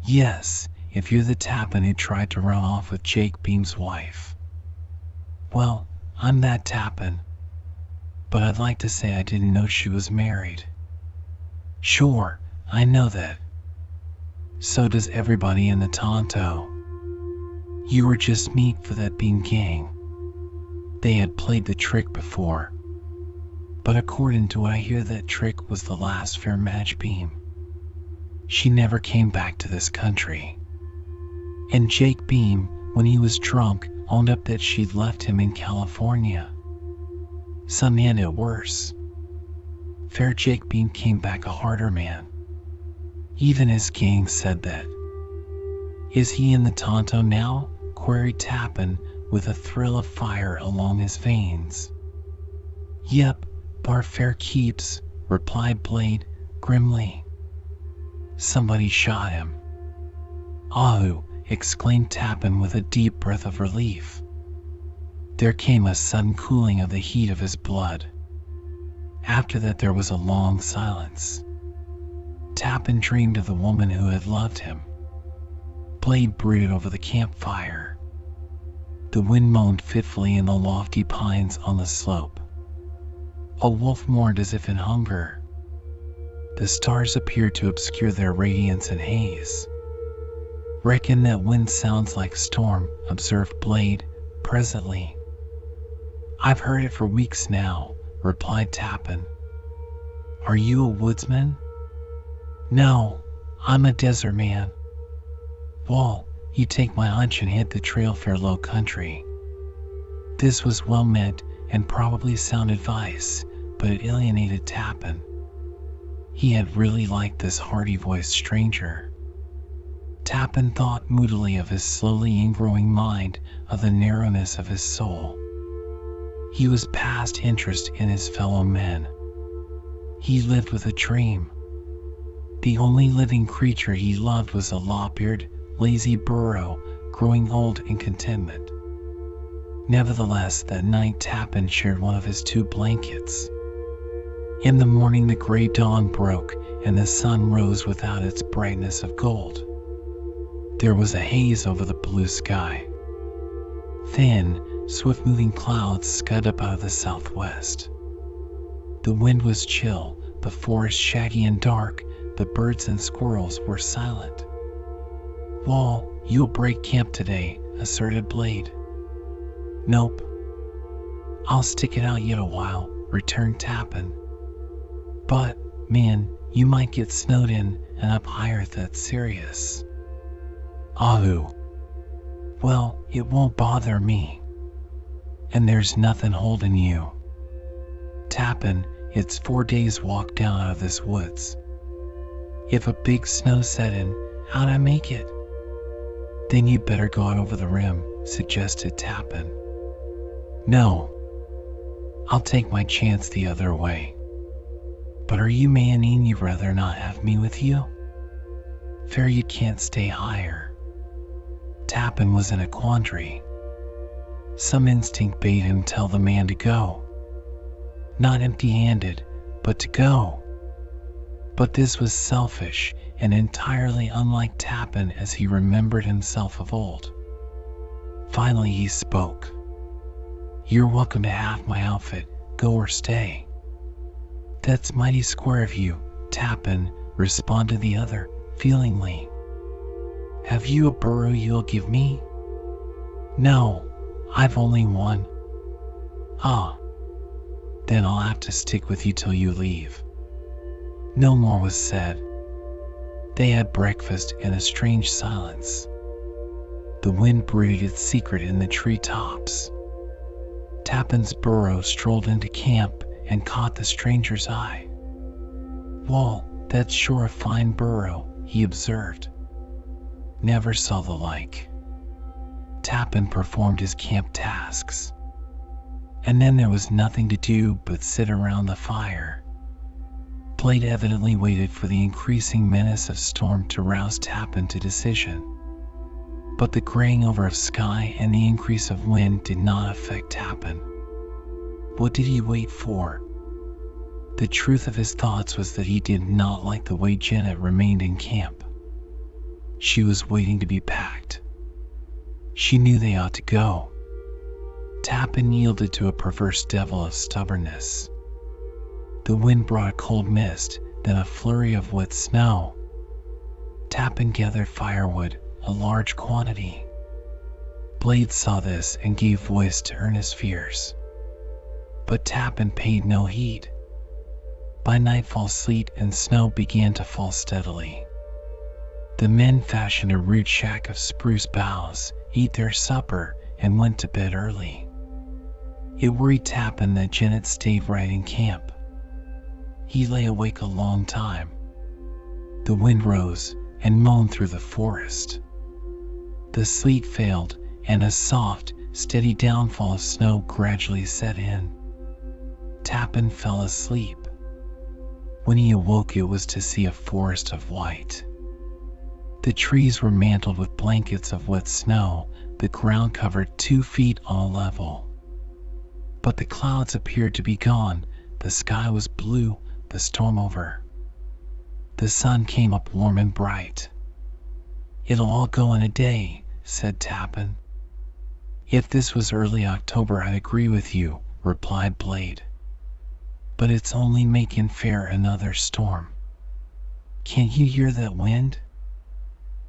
"Yes, if you're the Tappan who tried to run off with Jake Beam's wife." "Well, I'm that Tappan. But I'd like to say I didn't know she was married." "Sure, I know that. So does everybody in the Tonto. You were just meat for that Beam gang. They had played the trick before. But according to what I hear, that trick was the last fair match Beam. She never came back to this country. And Jake Beam, when he was drunk, owned up that she'd left him in California. Some had it worse. Fair Jake Beam came back a harder man. Even his gang said that." "Is he in the Tonto now?" queried Tappan, with a thrill of fire along his veins. "Yep, bar fair keeps," replied Blade, grimly. "Somebody shot him." "Ahu!" exclaimed Tappan with a deep breath of relief. There came a sudden cooling of the heat of his blood. After that there was a long silence. Tappan dreamed of the woman who had loved him. Blade brooded over the campfire. The wind moaned fitfully in the lofty pines on the slope. A wolf mourned as if in hunger. The stars appeared to obscure their radiance in haze. "Reckon that wind sounds like storm," observed Blade, presently. "I've heard it for weeks now," replied Tappan. "Are you a woodsman?" "No, I'm a desert man." "Well, you take my hunch and hit the trail fair low country." This was well meant and probably sound advice, but it alienated Tappan. He had really liked this hearty-voiced stranger. Tappan thought moodily of his slowly ingrowing mind, of the narrowness of his soul. He was past interest in his fellow men. He lived with a dream. The only living creature he loved was a lop-eared, lazy burro, growing old in contentment. Nevertheless, that night Tappan shared one of his 2 blankets. In the morning the gray dawn broke, and the sun rose without its brightness of gold. There was a haze over the blue sky. Thin, swift-moving clouds scud up out of the southwest. The wind was chill, the forest shaggy and dark, the birds and squirrels were silent. "Well, you'll break camp today," asserted Blade. "Nope. I'll stick it out yet a while," returned Tappan. "But, man, you might get snowed in, and up higher that's serious." "Ahu." "Well, it won't bother me. And there's nothing holding you." "Tappan, it's 4 days' walk down out of this woods. If a big snow set in, how'd I make it?" "Then you'd better go out over the rim," suggested Tappan. "No. I'll take my chance the other way." "But are you maning you'd rather not have me with you?" "Fair you can't stay higher." Tappan was in a quandary. Some instinct bade him tell the man to go. Not empty-handed, but to go. But this was selfish and entirely unlike Tappin as he remembered himself of old. Finally he spoke. "You're welcome to half my outfit, go or stay." "That's mighty square of you, Tappin," responded the other, feelingly. "Have you a burro you'll give me?" "No, I've only one." "Ah, Then I'll have to stick with you till you leave. No more was said. They had breakfast in a strange silence. The wind breathed its secret in the treetops. Tappans' burro strolled into camp and caught the stranger's eye. "Whoa, that's sure a fine burro," he observed. "Never saw the like." Tappan performed his camp tasks. And then there was nothing to do but sit around the fire. Blade evidently waited for the increasing menace of storm to rouse Tappan to decision. But the graying over of sky and the increase of wind did not affect Tappan. What did he wait for? The truth of his thoughts was that he did not like the way Janet remained in camp. She was waiting to be packed. She knew they ought to go. Tappan yielded to a perverse devil of stubbornness. The wind brought a cold mist, then a flurry of wet snow. Tappan gathered firewood, a large quantity. Blade saw this and gave voice to earnest fears. But Tappan paid no heed. By nightfall, sleet and snow began to fall steadily. The men fashioned a rude shack of spruce boughs, ate their supper, and went to bed early. It worried Tappan that Janet stayed right in camp. He lay awake a long time. The wind rose and moaned through the forest. The sleet failed, and a soft, steady downfall of snow gradually set in. Tappan fell asleep. When he awoke, it was to see a forest of white. The trees were mantled with blankets of wet snow, the ground covered 2 feet on a level. But the clouds appeared to be gone, the sky was blue, the storm over. The sun came up warm and bright. "It'll all go in a day," said Tappan. "If this was early October, I'd agree with you," replied Blade. "But it's only making fair another storm. Can't you hear that wind?"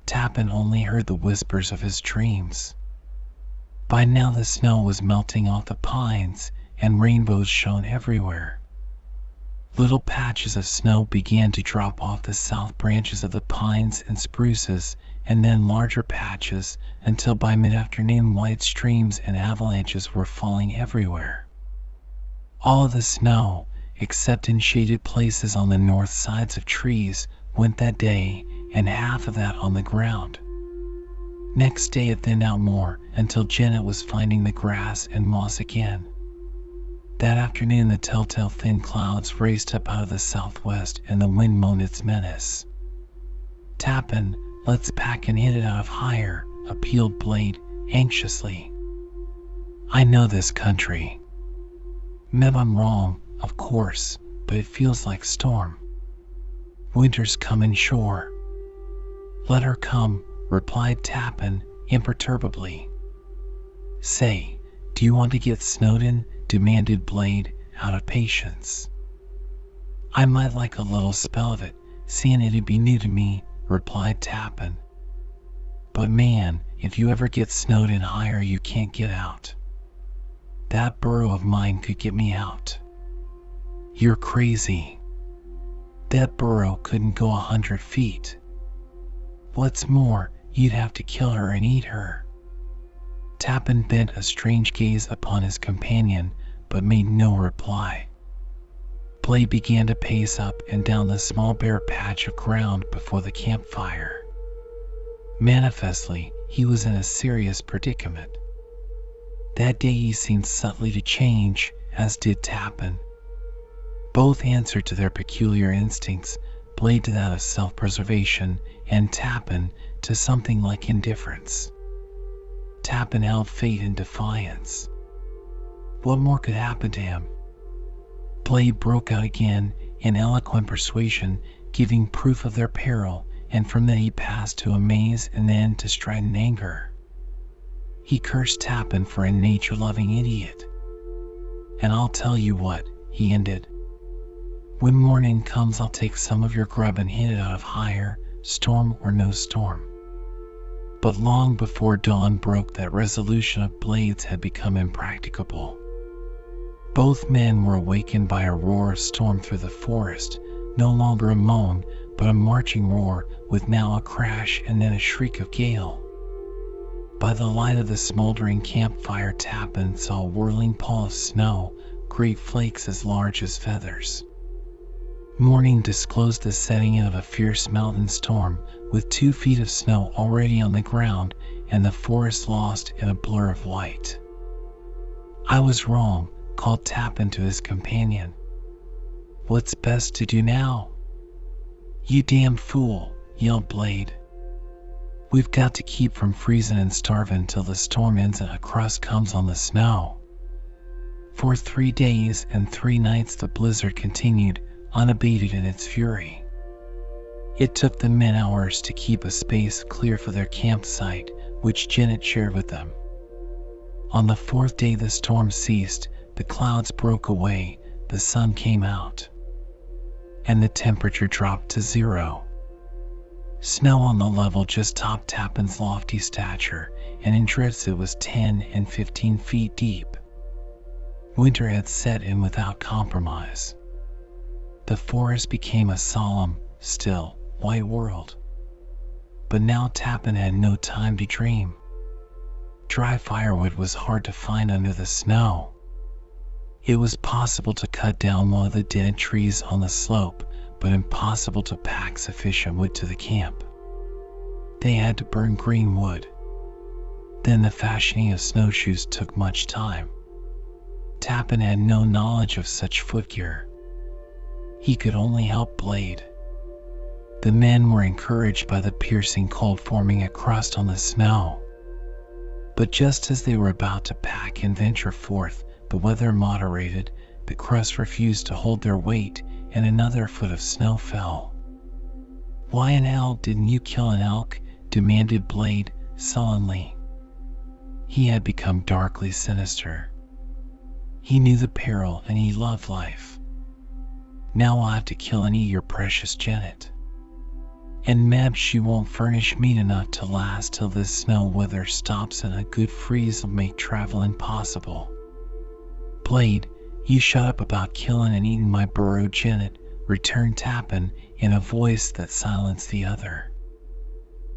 Tappan only heard the whispers of his dreams. By now the snow was melting off the pines, and rainbows shone everywhere. Little patches of snow began to drop off the south branches of the pines and spruces, and then larger patches, until by mid-afternoon white streams and avalanches were falling everywhere. All of the snow, except in shaded places on the north sides of trees, went that day, and half of that on the ground. Next day it thinned out more, until Janet was finding the grass and moss again. That afternoon the telltale thin clouds raced up out of the southwest, and the wind moaned its menace. "Tappan, let's pack and hit it out of higher," appealed Blade, anxiously. "I know this country. Maybe I'm wrong, of course, but it feels like storm. Winter's coming sure." "Let her come," replied Tappan, imperturbably. "Say, do you want to get snowed in?" demanded Blade, out of patience. "I might like a little spell of it, seeing it'd be new to me," replied Tappan. "But man, if you ever get snowed in higher, you can't get out. That burro of mine could get me out." "You're crazy. That burro couldn't go 100 feet. What's more, you'd have to kill her and eat her." Tappan bent a strange gaze upon his companion, but made no reply. Blade began to pace up and down the small bare patch of ground before the campfire. Manifestly, he was in a serious predicament. That day he seemed subtly to change, as did Tappan. Both answered to their peculiar instincts, Blade to that of self-preservation, and Tappan to something like indifference. Tappan held fate in defiance. What more could happen to him? Blade broke out again in eloquent persuasion, giving proof of their peril, and from that he passed to amaze and then to strident anger. He cursed Tappan for a nature-loving idiot. "And I'll tell you what," he ended. "When morning comes, I'll take some of your grub and hit it out of higher, storm or no storm." But long before dawn broke, that resolution of Blade's had become impracticable. Both men were awakened by a roar of storm through the forest, no longer a moan, but a marching roar, with now a crash and then a shriek of gale. By the light of the smoldering campfire, Tappans saw a whirling pall of snow, great flakes as large as feathers. Morning disclosed the setting in of a fierce mountain storm, with 2 feet of snow already on the ground and the forest lost in a blur of white. "I was wrong," called Tappan to his companion. "What's best to do now?" "You damn fool," yelled Blade. "We've got to keep from freezing and starving till the storm ends and a crust comes on the snow." For 3 days and 3 nights the blizzard continued, unabated in its fury. It took the men hours to keep a space clear for their campsite, which Janet shared with them. On the 4th day the storm ceased, the clouds broke away, the sun came out, and the temperature dropped to 0. Snow on the level just topped Tappan's lofty stature, and in drifts it was 10 and 15 feet deep. Winter had set in without compromise. The forest became a solemn, still, white world. But now Tappan had no time to dream. Dry firewood was hard to find under the snow. It was possible to cut down one of the dead trees on the slope, but impossible to pack sufficient wood to the camp. They had to burn green wood. Then the fashioning of snowshoes took much time. Tappan had no knowledge of such footgear. He could only help Blade. The men were encouraged by the piercing cold forming a crust on the snow. But just as they were about to pack and venture forth, the weather moderated, the crust refused to hold their weight, and another foot of snow fell. "Why in hell didn't you kill an elk?" demanded Blade, sullenly. He had become darkly sinister. He knew the peril and he loved life. "Now I'll have to kill and eat your precious Janet. And Meb, she won't furnish meat enough to last till this snow weather stops, and a good freeze'll make travel impossible." "Blade, you shut up about killing and eating my burro, Janet," returned Tappan in a voice that silenced the other.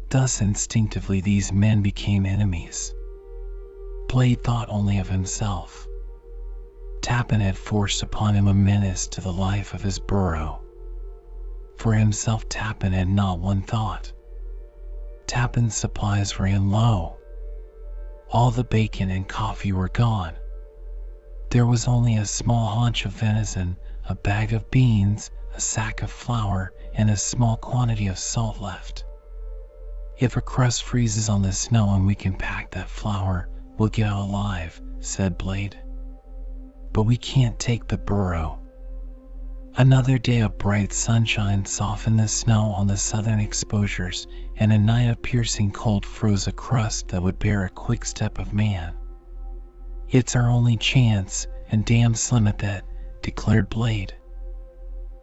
Thus instinctively these men became enemies. Blade thought only of himself. Tappan had forced upon him a menace to the life of his burro. For himself Tappan had not one thought. Tappan's supplies ran low. All the bacon and coffee were gone. There was only a small haunch of venison, a bag of beans, a sack of flour, and a small quantity of salt left. "If a crust freezes on the snow and we can pack that flour, we'll get out alive," said Blade. "But we can't take the burro." Another day of bright sunshine softened the snow on the southern exposures, and a night of piercing cold froze a crust that would bear a quick step of man. "It's our only chance, and damn slim at that," declared Blade.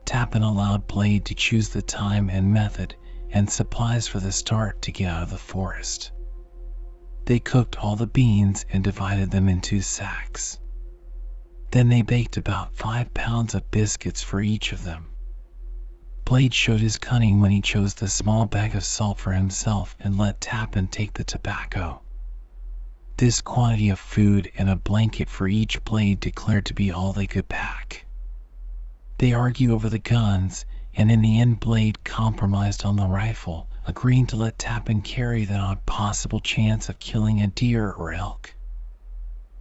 Tappan allowed Blade to choose the time and method and supplies for the start to get out of the forest. They cooked all the beans and divided them in 2 sacks. Then they baked about 5 pounds of biscuits for each of them. Blade showed his cunning when he chose the small bag of salt for himself and let Tappan take the tobacco. This quantity of food and a blanket for each Blade declared to be all they could pack. They argued over the guns, and in the end Blade compromised on the rifle, agreeing to let Tappan carry the odd possible chance of killing a deer or elk.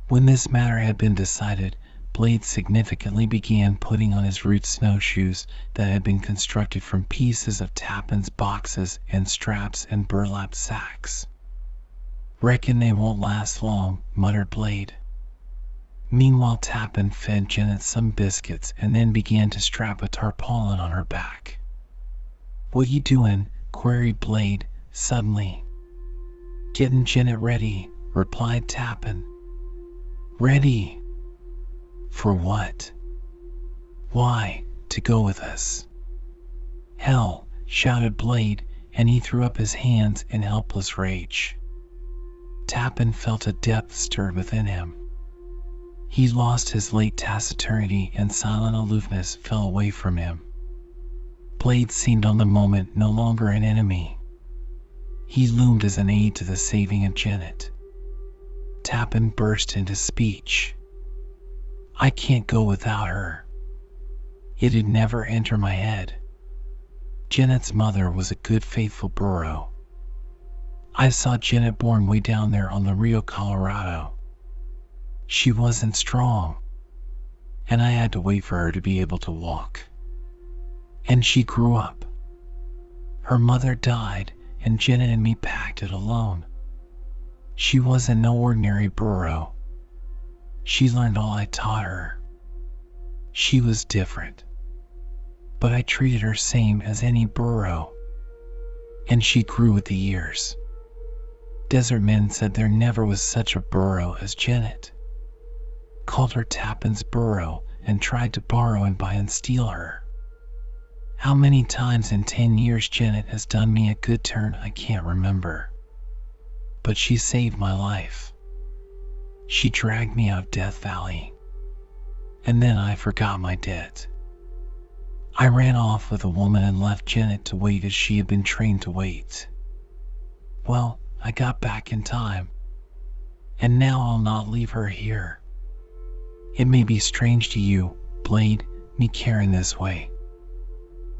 When this matter had been decided, Blade significantly began putting on his root snowshoes that had been constructed from pieces of Tappan's boxes and straps and burlap sacks. "Reckon they won't last long," muttered Blade. Meanwhile Tappan fed Janet some biscuits and then began to strap a tarpaulin on her back. "What you doing?" queried Blade, suddenly. "Getting Janet ready," replied Tappan. "Ready? For what?" "Why, to go with us." "Hell!" shouted Blade, and he threw up his hands in helpless rage. Tappan felt a depth stirred within him. He lost his late taciturnity and silent aloofness fell away from him. Blade seemed on the moment no longer an enemy. He loomed as an aid to the saving of Janet. Tappin burst into speech. I can't go without her. It'd never enter my head. Janet's mother was a good faithful burro. I saw Janet born way down there on the Rio Colorado. She wasn't strong, and I had to wait for her to be able to walk. And she grew up. Her mother died, and Janet and me packed it alone. She wasn't no ordinary burro. She learned all I taught her. She was different, but I treated her same as any burro, and she grew with the years. Desert men said there never was such a burro as Janet. Called her Tappans burro and tried to borrow and buy and steal her. How many times in 10 years Janet has done me a good turn I can't remember. But she saved my life. She dragged me out of Death Valley. And then I forgot my debt. I ran off with a woman and left Janet to wait as she had been trained to wait. Well, I got back in time. And now I'll not leave her here. It may be strange to you, Blade, me caring this way.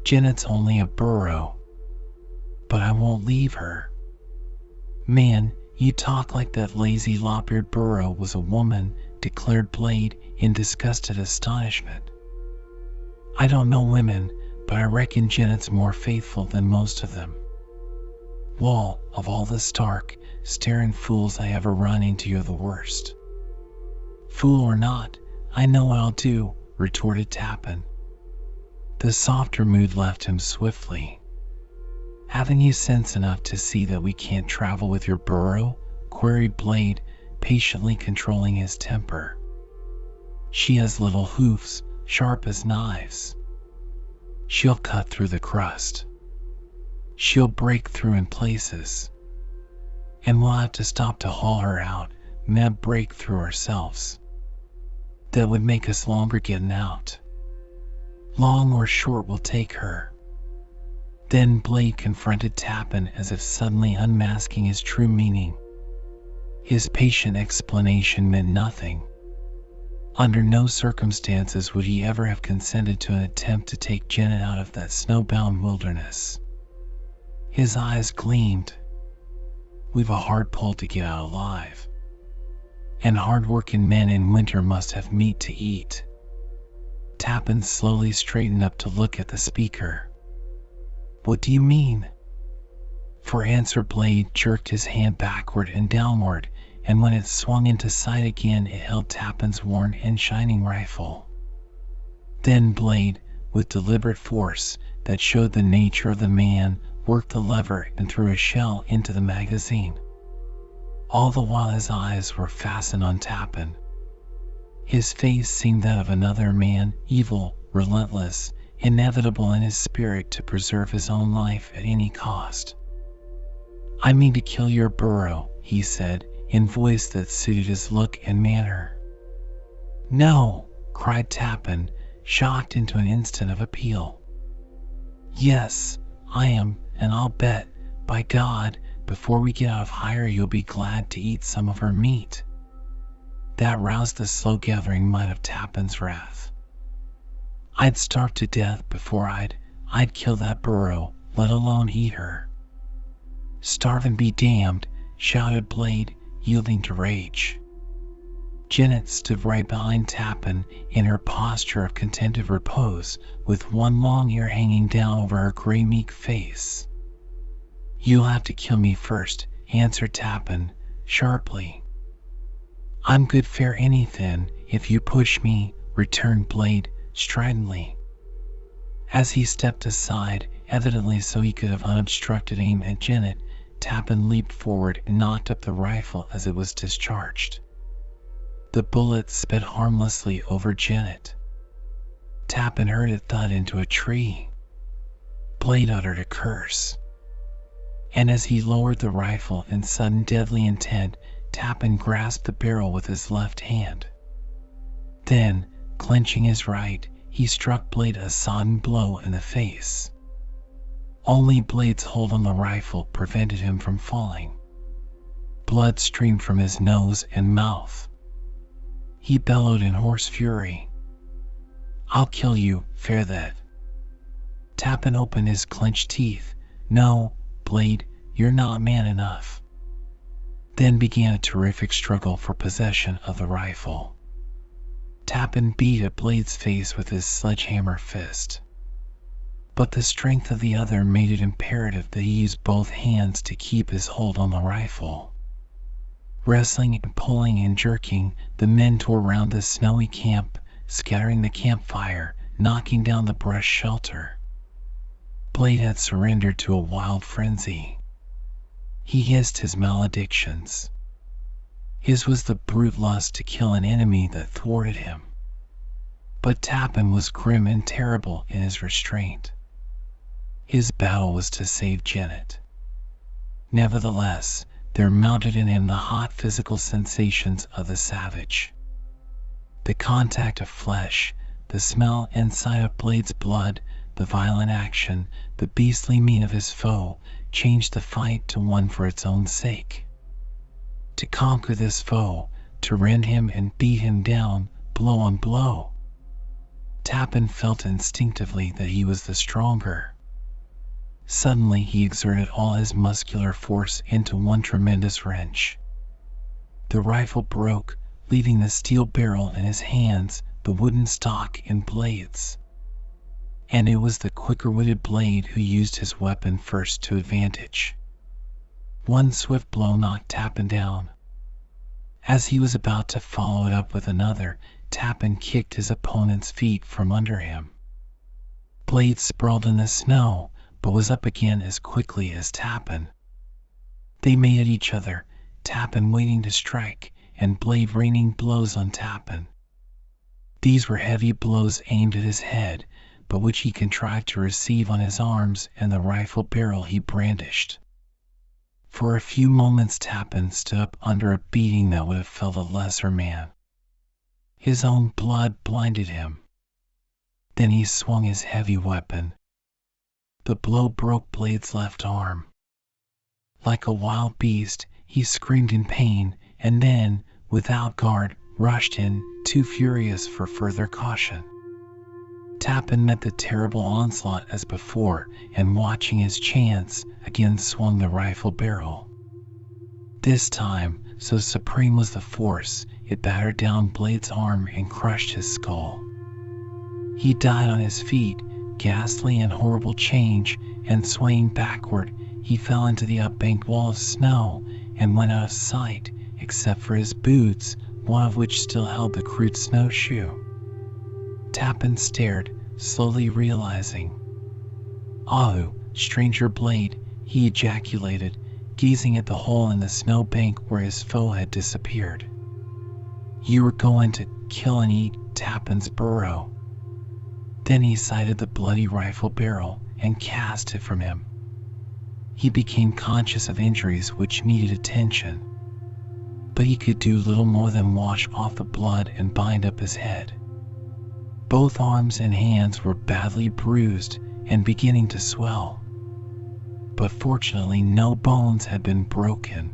Janet's only a burro. But I won't leave her. Man, you talk like that lazy lop-eared burro was a woman, declared Blade in disgusted astonishment. I don't know women, but I reckon Janet's more faithful than most of them. Wall, of all the stark, staring fools I ever run into, you're the worst. Fool or not, I know what I'll do, retorted Tappin. The softer mood left him swiftly. Haven't you sense enough to see that we can't travel with your burro? Queried Blade, patiently controlling his temper. She has little hoofs, sharp as knives. She'll cut through the crust. She'll break through in places. And we'll have to stop to haul her out, maybe break through ourselves. That would make us longer getting out. Long or short we'll take her. Then Blade confronted Tappin as if suddenly unmasking his true meaning. His patient explanation meant nothing. Under no circumstances would he ever have consented to an attempt to take Janet out of that snowbound wilderness. His eyes gleamed. We've a hard pull to get out alive. And hard-working men in winter must have meat to eat. Tappin slowly straightened up to look at the speaker. What do you mean? For answer, Blade jerked his hand backward and downward, and when it swung into sight again, it held Tappin's worn and shining rifle. Then Blade, with deliberate force that showed the nature of the man, worked the lever and threw a shell into the magazine. All the while his eyes were fastened on Tappin. His face seemed that of another man, evil, relentless, inevitable in his spirit to preserve his own life at any cost. I mean to kill your burro, he said, in voice that suited his look and manner. No, cried Tappin, shocked into an instant of appeal. Yes, I am, and I'll bet, by God, before we get out of hire you'll be glad to eat some of her meat. That roused the slow gathering might of Tappin's wrath. I'd starve to death before I'd kill that burro, let alone eat her. Starve and be damned, shouted Blade, yielding to rage. Janet stood right behind Tappin in her posture of contented repose, with one long ear hanging down over her gray meek face. You'll have to kill me first, answered Tappin, sharply. I'm good for anything, if you push me, returned Blade, stridently. As he stepped aside, evidently so he could have unobstructed aim at Janet, Tappin leaped forward and knocked up the rifle as it was discharged. The bullet sped harmlessly over Janet. Tappin heard it thud into a tree. Blade uttered a curse. And as he lowered the rifle in sudden deadly intent, Tappin grasped the barrel with his left hand. Then, clenching his right, he struck Blade a sodden blow in the face. Only Blade's hold on the rifle prevented him from falling. Blood streamed from his nose and mouth. He bellowed in hoarse fury. "I'll kill you, fare that." Tappin opened his clenched teeth. "No, Blade, you're not man enough." Then began a terrific struggle for possession of the rifle. Tappin beat at Blade's face with his sledgehammer fist. But the strength of the other made it imperative that he use both hands to keep his hold on the rifle. Wrestling and pulling and jerking, the men tore around the snowy camp, scattering the campfire, knocking down the brush shelter. Blade had surrendered to a wild frenzy. He hissed his maledictions. His was the brute lust to kill an enemy that thwarted him. But Tappin was grim and terrible in his restraint. His battle was to save Janet. Nevertheless, there mounted in him the hot physical sensations of the savage. The contact of flesh, the smell and sight of Blade's blood, the violent action, the beastly mien of his foe, changed the fight to one for its own sake. To conquer this foe, to rend him and beat him down, blow on blow. Tappin felt instinctively that he was the stronger. Suddenly he exerted all his muscular force into one tremendous wrench. The rifle broke, leaving the steel barrel in his hands, the wooden stock in Blade's. And it was the quicker-witted Blade who used his weapon first to advantage. One swift blow knocked Tappin down. As he was about to follow it up with another, Tappin kicked his opponent's feet from under him. Blade sprawled in the snow, but was up again as quickly as Tappin. They made at each other, Tappin waiting to strike, and Blade raining blows on Tappin. These were heavy blows aimed at his head, but which he contrived to receive on his arms and the rifle barrel he brandished. For a few moments Tappin stood up under a beating that would have felled a lesser man. His own blood blinded him. Then he swung his heavy weapon. The blow broke Blade's left arm. Like a wild beast, he screamed in pain, and then, without guard, rushed in, too furious for further caution. Tappin met the terrible onslaught as before, and watching his chance, again swung the rifle barrel. This time, so supreme was the force, it battered down Blade's arm and crushed his skull. He died on his feet, ghastly and horrible change, and swaying backward, he fell into the up-banked wall of snow and went out of sight, except for his boots, one of which still held the crude snowshoe. Tappin stared, slowly realizing. "Ahu, stranger Blade," he ejaculated, gazing at the hole in the snow bank where his foe had disappeared. "You were going to kill and eat Tappin's burro." Then he sighted the bloody rifle barrel and cast it from him. He became conscious of injuries which needed attention, but he could do little more than wash off the blood and bind up his head. Both arms and hands were badly bruised and beginning to swell, but fortunately no bones had been broken.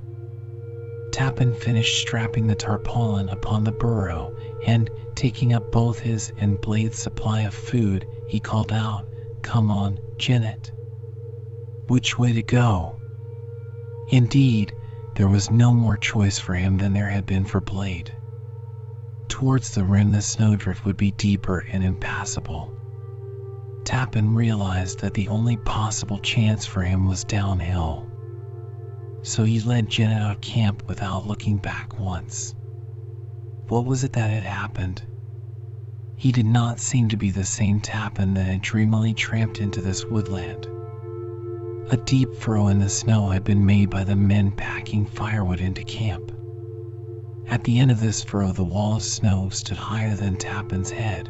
Tappin finished strapping the tarpaulin upon the burro, and, taking up both his and Blade's supply of food, he called out, "Come on, Janet." Which way to go? Indeed, there was no more choice for him than there had been for Blade. Towards the rim the snowdrift would be deeper and impassable. Tappin realized that the only possible chance for him was downhill. So he led Janet out of camp without looking back once. What was it that had happened? He did not seem to be the same Tappin that had dreamily tramped into this woodland. A deep furrow in the snow had been made by the men packing firewood into camp. At the end of this furrow the wall of snow stood higher than Tappin's head.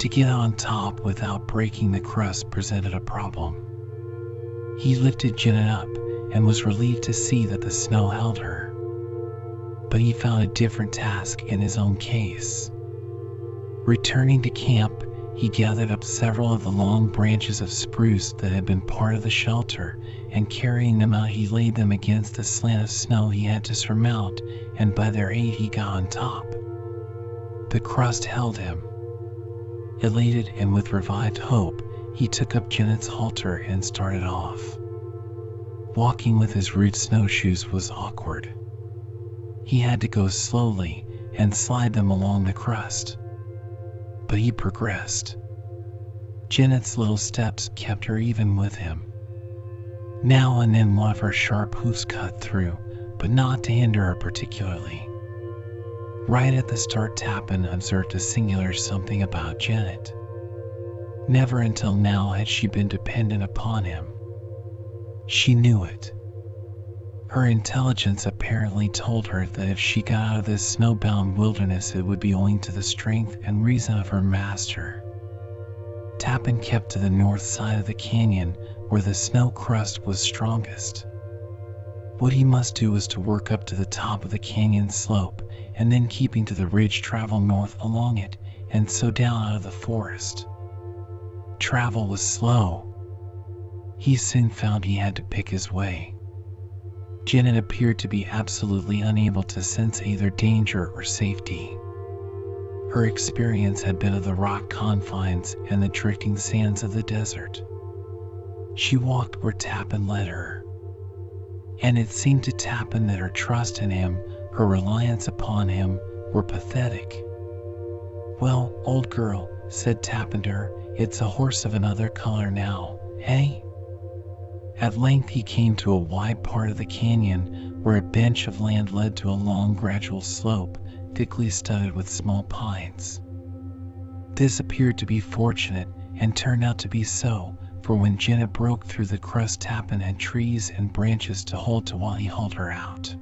To get on top without breaking the crust presented a problem. He lifted Janet up and was relieved to see that the snow held her. But he found a different task in his own case. Returning to camp, he gathered up several of the long branches of spruce that had been part of the shelter, and carrying them out he laid them against the slant of snow he had to surmount, and by their aid he got on top. The crust held him. Elated and with revived hope, he took up Janet's halter and started off. Walking with his rude snowshoes was awkward. He had to go slowly and slide them along the crust. But he progressed. Janet's little steps kept her even with him. Now and then one of her sharp hoofs cut through, but not to hinder her particularly. Right at the start, Tappin observed a singular something about Janet. Never until now had she been dependent upon him. She knew it. Her intelligence apparently told her that if she got out of this snowbound wilderness, it would be owing to the strength and reason of her master. Tappin kept to the north side of the canyon, where the snow crust was strongest. What he must do was to work up to the top of the canyon slope, and then keeping to the ridge travel north along it, and so down out of the forest. Travel was slow. He soon found he had to pick his way. Janet appeared to be absolutely unable to sense either danger or safety. Her experience had been of the rock confines and the drifting sands of the desert. She walked where Tappin led her. And it seemed to Tappin that her trust in him, her reliance upon him, were pathetic. "Well, old girl," said Tappin to her, "it's a horse of another color now, eh?" At length he came to a wide part of the canyon where a bench of land led to a long gradual slope, thickly studded with small pines. This appeared to be fortunate, and turned out to be so, for when Janet broke through the crust, Tappin had trees and branches to hold to while he hauled her out.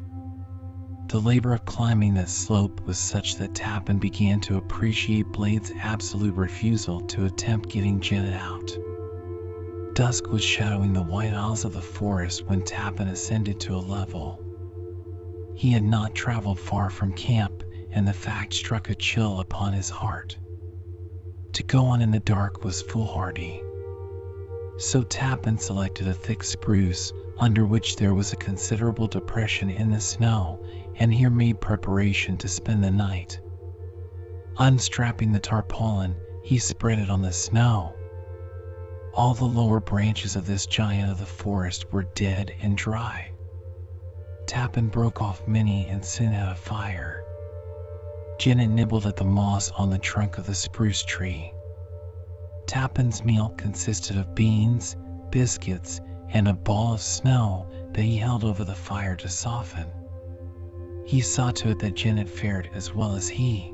The labor of climbing that slope was such that Tappin began to appreciate Blade's absolute refusal to attempt getting Janet out. Dusk was shadowing the white aisles of the forest when Tappin ascended to a level. He had not traveled far from camp, and the fact struck a chill upon his heart. To go on in the dark was foolhardy. So Tappin selected a thick spruce, under which there was a considerable depression in the snow, and here made preparation to spend the night. Unstrapping the tarpaulin, he spread it on the snow. All the lower branches of this giant of the forest were dead and dry. Tappin broke off many and soon had a fire. Janet nibbled at the moss on the trunk of the spruce tree. Tappin's meal consisted of beans, biscuits, and a ball of snow that he held over the fire to soften. He saw to it that Janet fared as well as he.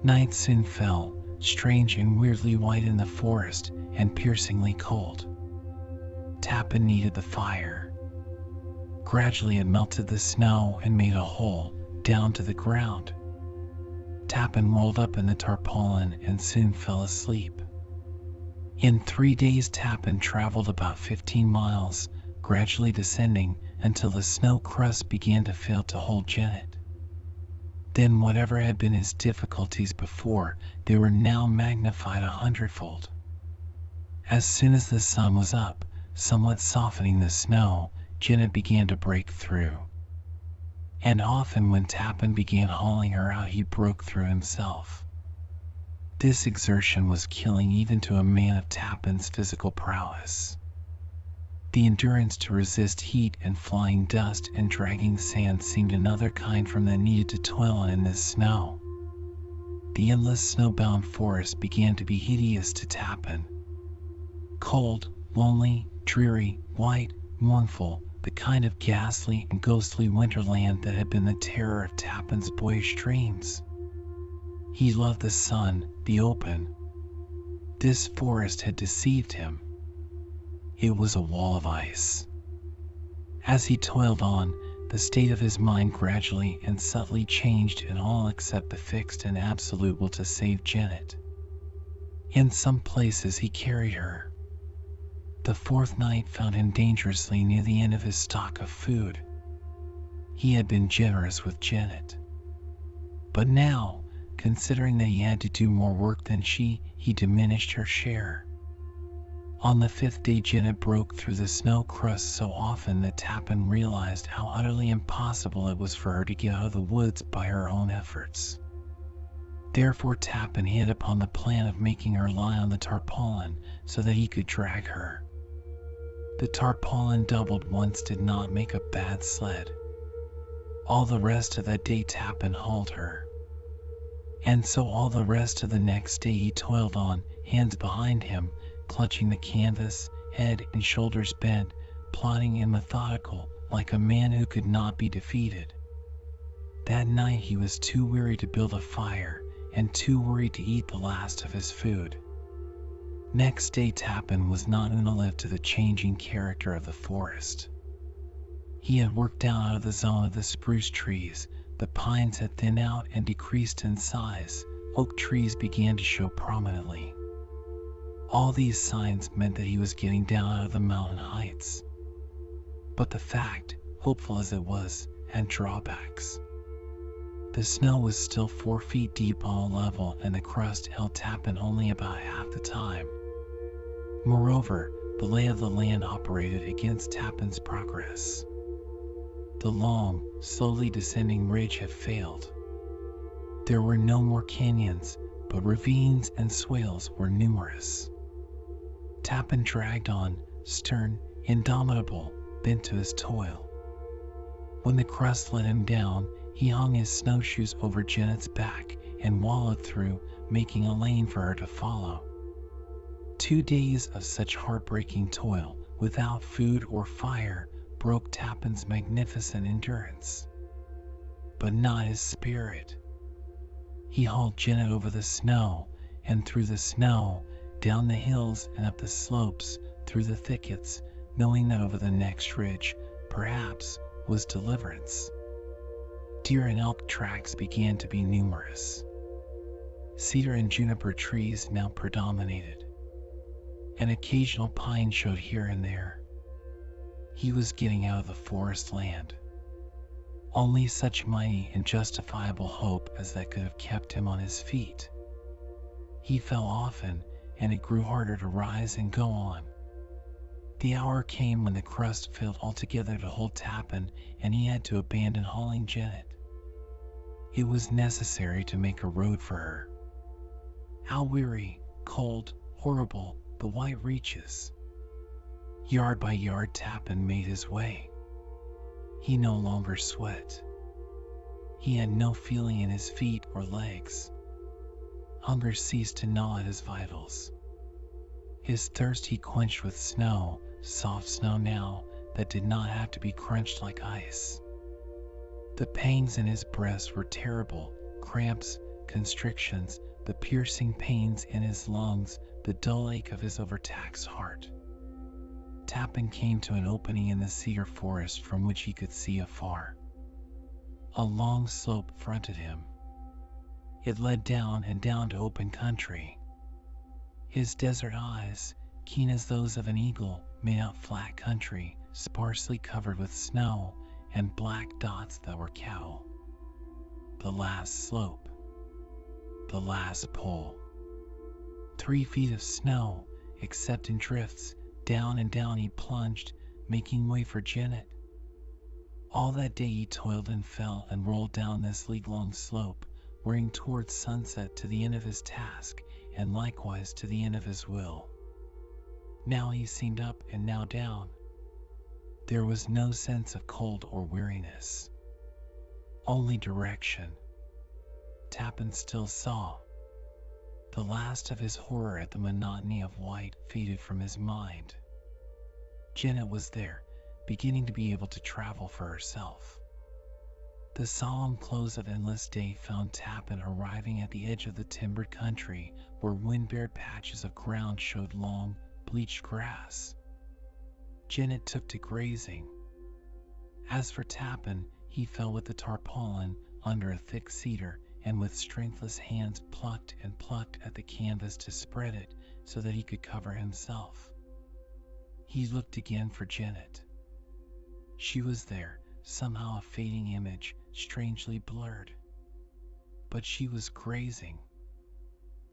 Night soon fell, strange and weirdly white in the forest, and piercingly cold. Tappin needed the fire. Gradually it melted the snow and made a hole down to the ground. Tappin rolled up in the tarpaulin and soon fell asleep. In 3 days Tappin traveled about 15 miles, gradually descending until the snow crust began to fail to hold Janet. Then whatever had been his difficulties before, they were now magnified 100-fold. As soon as the sun was up, somewhat softening the snow, Janet began to break through. And often when Tappin began hauling her out, he broke through himself. This exertion was killing even to a man of Tappin's physical prowess. The endurance to resist heat and flying dust and dragging sand seemed another kind from that needed to toil in this snow. The endless snowbound forest began to be hideous to Tappin. Cold, lonely, dreary, white, mournful, the kind of ghastly and ghostly winterland that had been the terror of Tappin's boyish dreams. He loved the sun, the open. This forest had deceived him. It was a wall of ice. As he toiled on, the state of his mind gradually and subtly changed in all except the fixed and absolute will to save Janet. In some places he carried her. The fourth night found him dangerously near the end of his stock of food. He had been generous with Janet. But now, Considering that he had to do more work than she, he diminished her share. On the 5th day, Janet broke through the snow crust so often that Tappin realized how utterly impossible it was for her to get out of the woods by her own efforts. Therefore, Tappin hit upon the plan of making her lie on the tarpaulin so that he could drag her. The tarpaulin doubled once did not make a bad sled. All the rest of that day Tappin hauled her. And so all the rest of the next day he toiled on, hands behind him, clutching the canvas, head and shoulders bent, plodding and methodical, like a man who could not be defeated. That night he was too weary to build a fire, and too worried to eat the last of his food. Next day Tappin was not in a lift to the changing character of the forest. He had worked down out of the zone of the spruce trees. The pines had thinned out and decreased in size. Oak trees began to show prominently. All these signs meant that he was getting down out of the mountain heights. But the fact, hopeful as it was, had drawbacks. The snow was still 4 feet deep on a level, and the crust held Tappin only about half the time. Moreover, the lay of the land operated against Tappin's progress. The long, slowly descending ridge had failed. There were no more canyons, but ravines and swales were numerous. Tappin dragged on, stern, indomitable, bent to his toil. When the crust let him down, he hung his snowshoes over Janet's back and wallowed through, making a lane for her to follow. 2 days of such heartbreaking toil, without food or fire, broke Tappin's magnificent endurance. But not his spirit. He hauled Janet over the snow, and through the snow, down the hills and up the slopes, through the thickets, knowing that over the next ridge, perhaps, was deliverance. Deer and elk tracks began to be numerous. Cedar and juniper trees now predominated. An occasional pine showed here and there. He was getting out of the forest land. Only such mighty and justifiable hope as that could have kept him on his feet. He fell often, and it grew harder to rise and go on. The hour came when the crust failed altogether to hold Tappin, and he had to abandon hauling Janet. It was necessary to make a road for her. How weary, cold, horrible, the white reaches. Yard by yard Tappin made his way. He no longer sweat. He had no feeling in his feet or legs. Hunger ceased to gnaw at his vitals. His thirst he quenched with snow, soft snow now, that did not have to be crunched like ice. The pains in his breast were terrible, cramps, constrictions, the piercing pains in his lungs, the dull ache of his overtaxed heart. Tappin came to an opening in the cedar forest from which he could see afar. A long slope fronted him. It led down and down to open country. His desert eyes, keen as those of an eagle, made out flat country, sparsely covered with snow, and black dots that were cattle. The last slope. The last pull. 3 feet of snow, except in drifts, down and down he plunged, making way for Janet. All that day he toiled and fell and rolled down this league-long slope, wearing towards sunset to the end of his task, and likewise to the end of his will. Now he seemed up and now down. There was no sense of cold or weariness. Only direction. Tappin still saw. The last of his horror at the monotony of white faded from his mind. Janet was there, beginning to be able to travel for herself. The solemn close of endless day found Tappin arriving at the edge of the timbered country, where wind-bared patches of ground showed long, bleached grass. Janet took to grazing. As for Tappin, he fell with the tarpaulin under a thick cedar, and with strengthless hands plucked and plucked at the canvas to spread it so that he could cover himself. He looked again for Janet. She was there, somehow a fading image, strangely blurred. but she was grazing.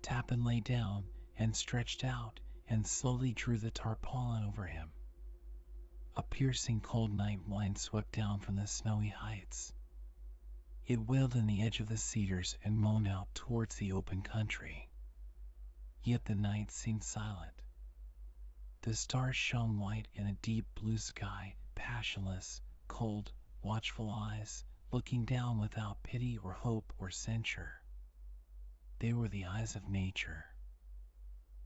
Tappin lay down and stretched out and slowly drew the tarpaulin over him. A piercing cold night wind swept down from the snowy heights. It wailed in the edge of the cedars and moaned out towards the open country. Yet the night seemed silent. The stars shone white in a deep blue sky, passionless, cold, watchful eyes, looking down without pity or hope or censure. They were the eyes of nature.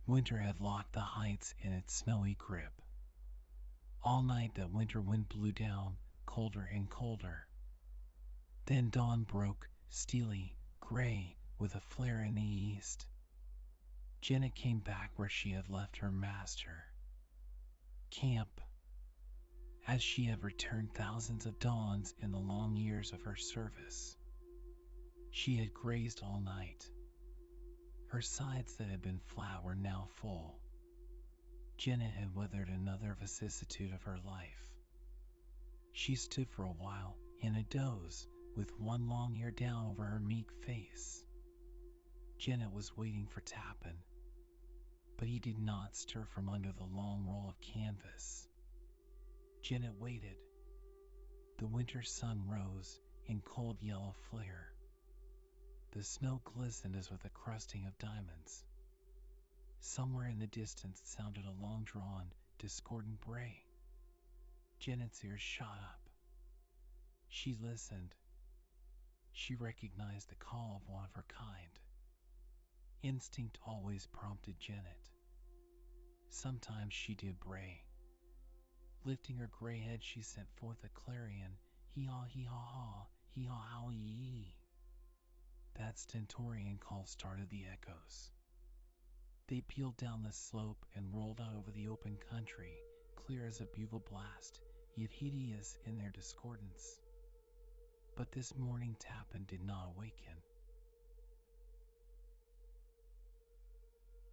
Winter had locked the heights in its snowy grip. All night the winter wind blew down, colder and colder. Then dawn broke, steely, gray, with a flare in the east. Jenna came back where she had left her master. Camp. As she had returned thousands of dawns in the long years of her service. She had grazed all night. Her sides that had been flat were now full. Jenna had weathered another vicissitude of her life. She stood for a while in a doze, with one long hair down over her meek face. Jenna was waiting for Tappin, but he did not stir from under the long roll of canvas. Jenna waited. The winter sun rose in cold yellow flare. The snow glistened as with a crusting of diamonds. Somewhere in the distance sounded a long-drawn, discordant bray. Jenna's ears shot up. She listened. She recognized the call of one of her kind. Instinct always prompted Janet. Sometimes she did bray. Lifting her gray head, she sent forth a clarion, hee-haw, hee-haw-haw, hee-haw-how-yee. That stentorian call started the echoes. They pealed down the slope and rolled out over the open country, clear as a bugle blast, yet hideous in their discordance. But this morning Tappin did not awaken.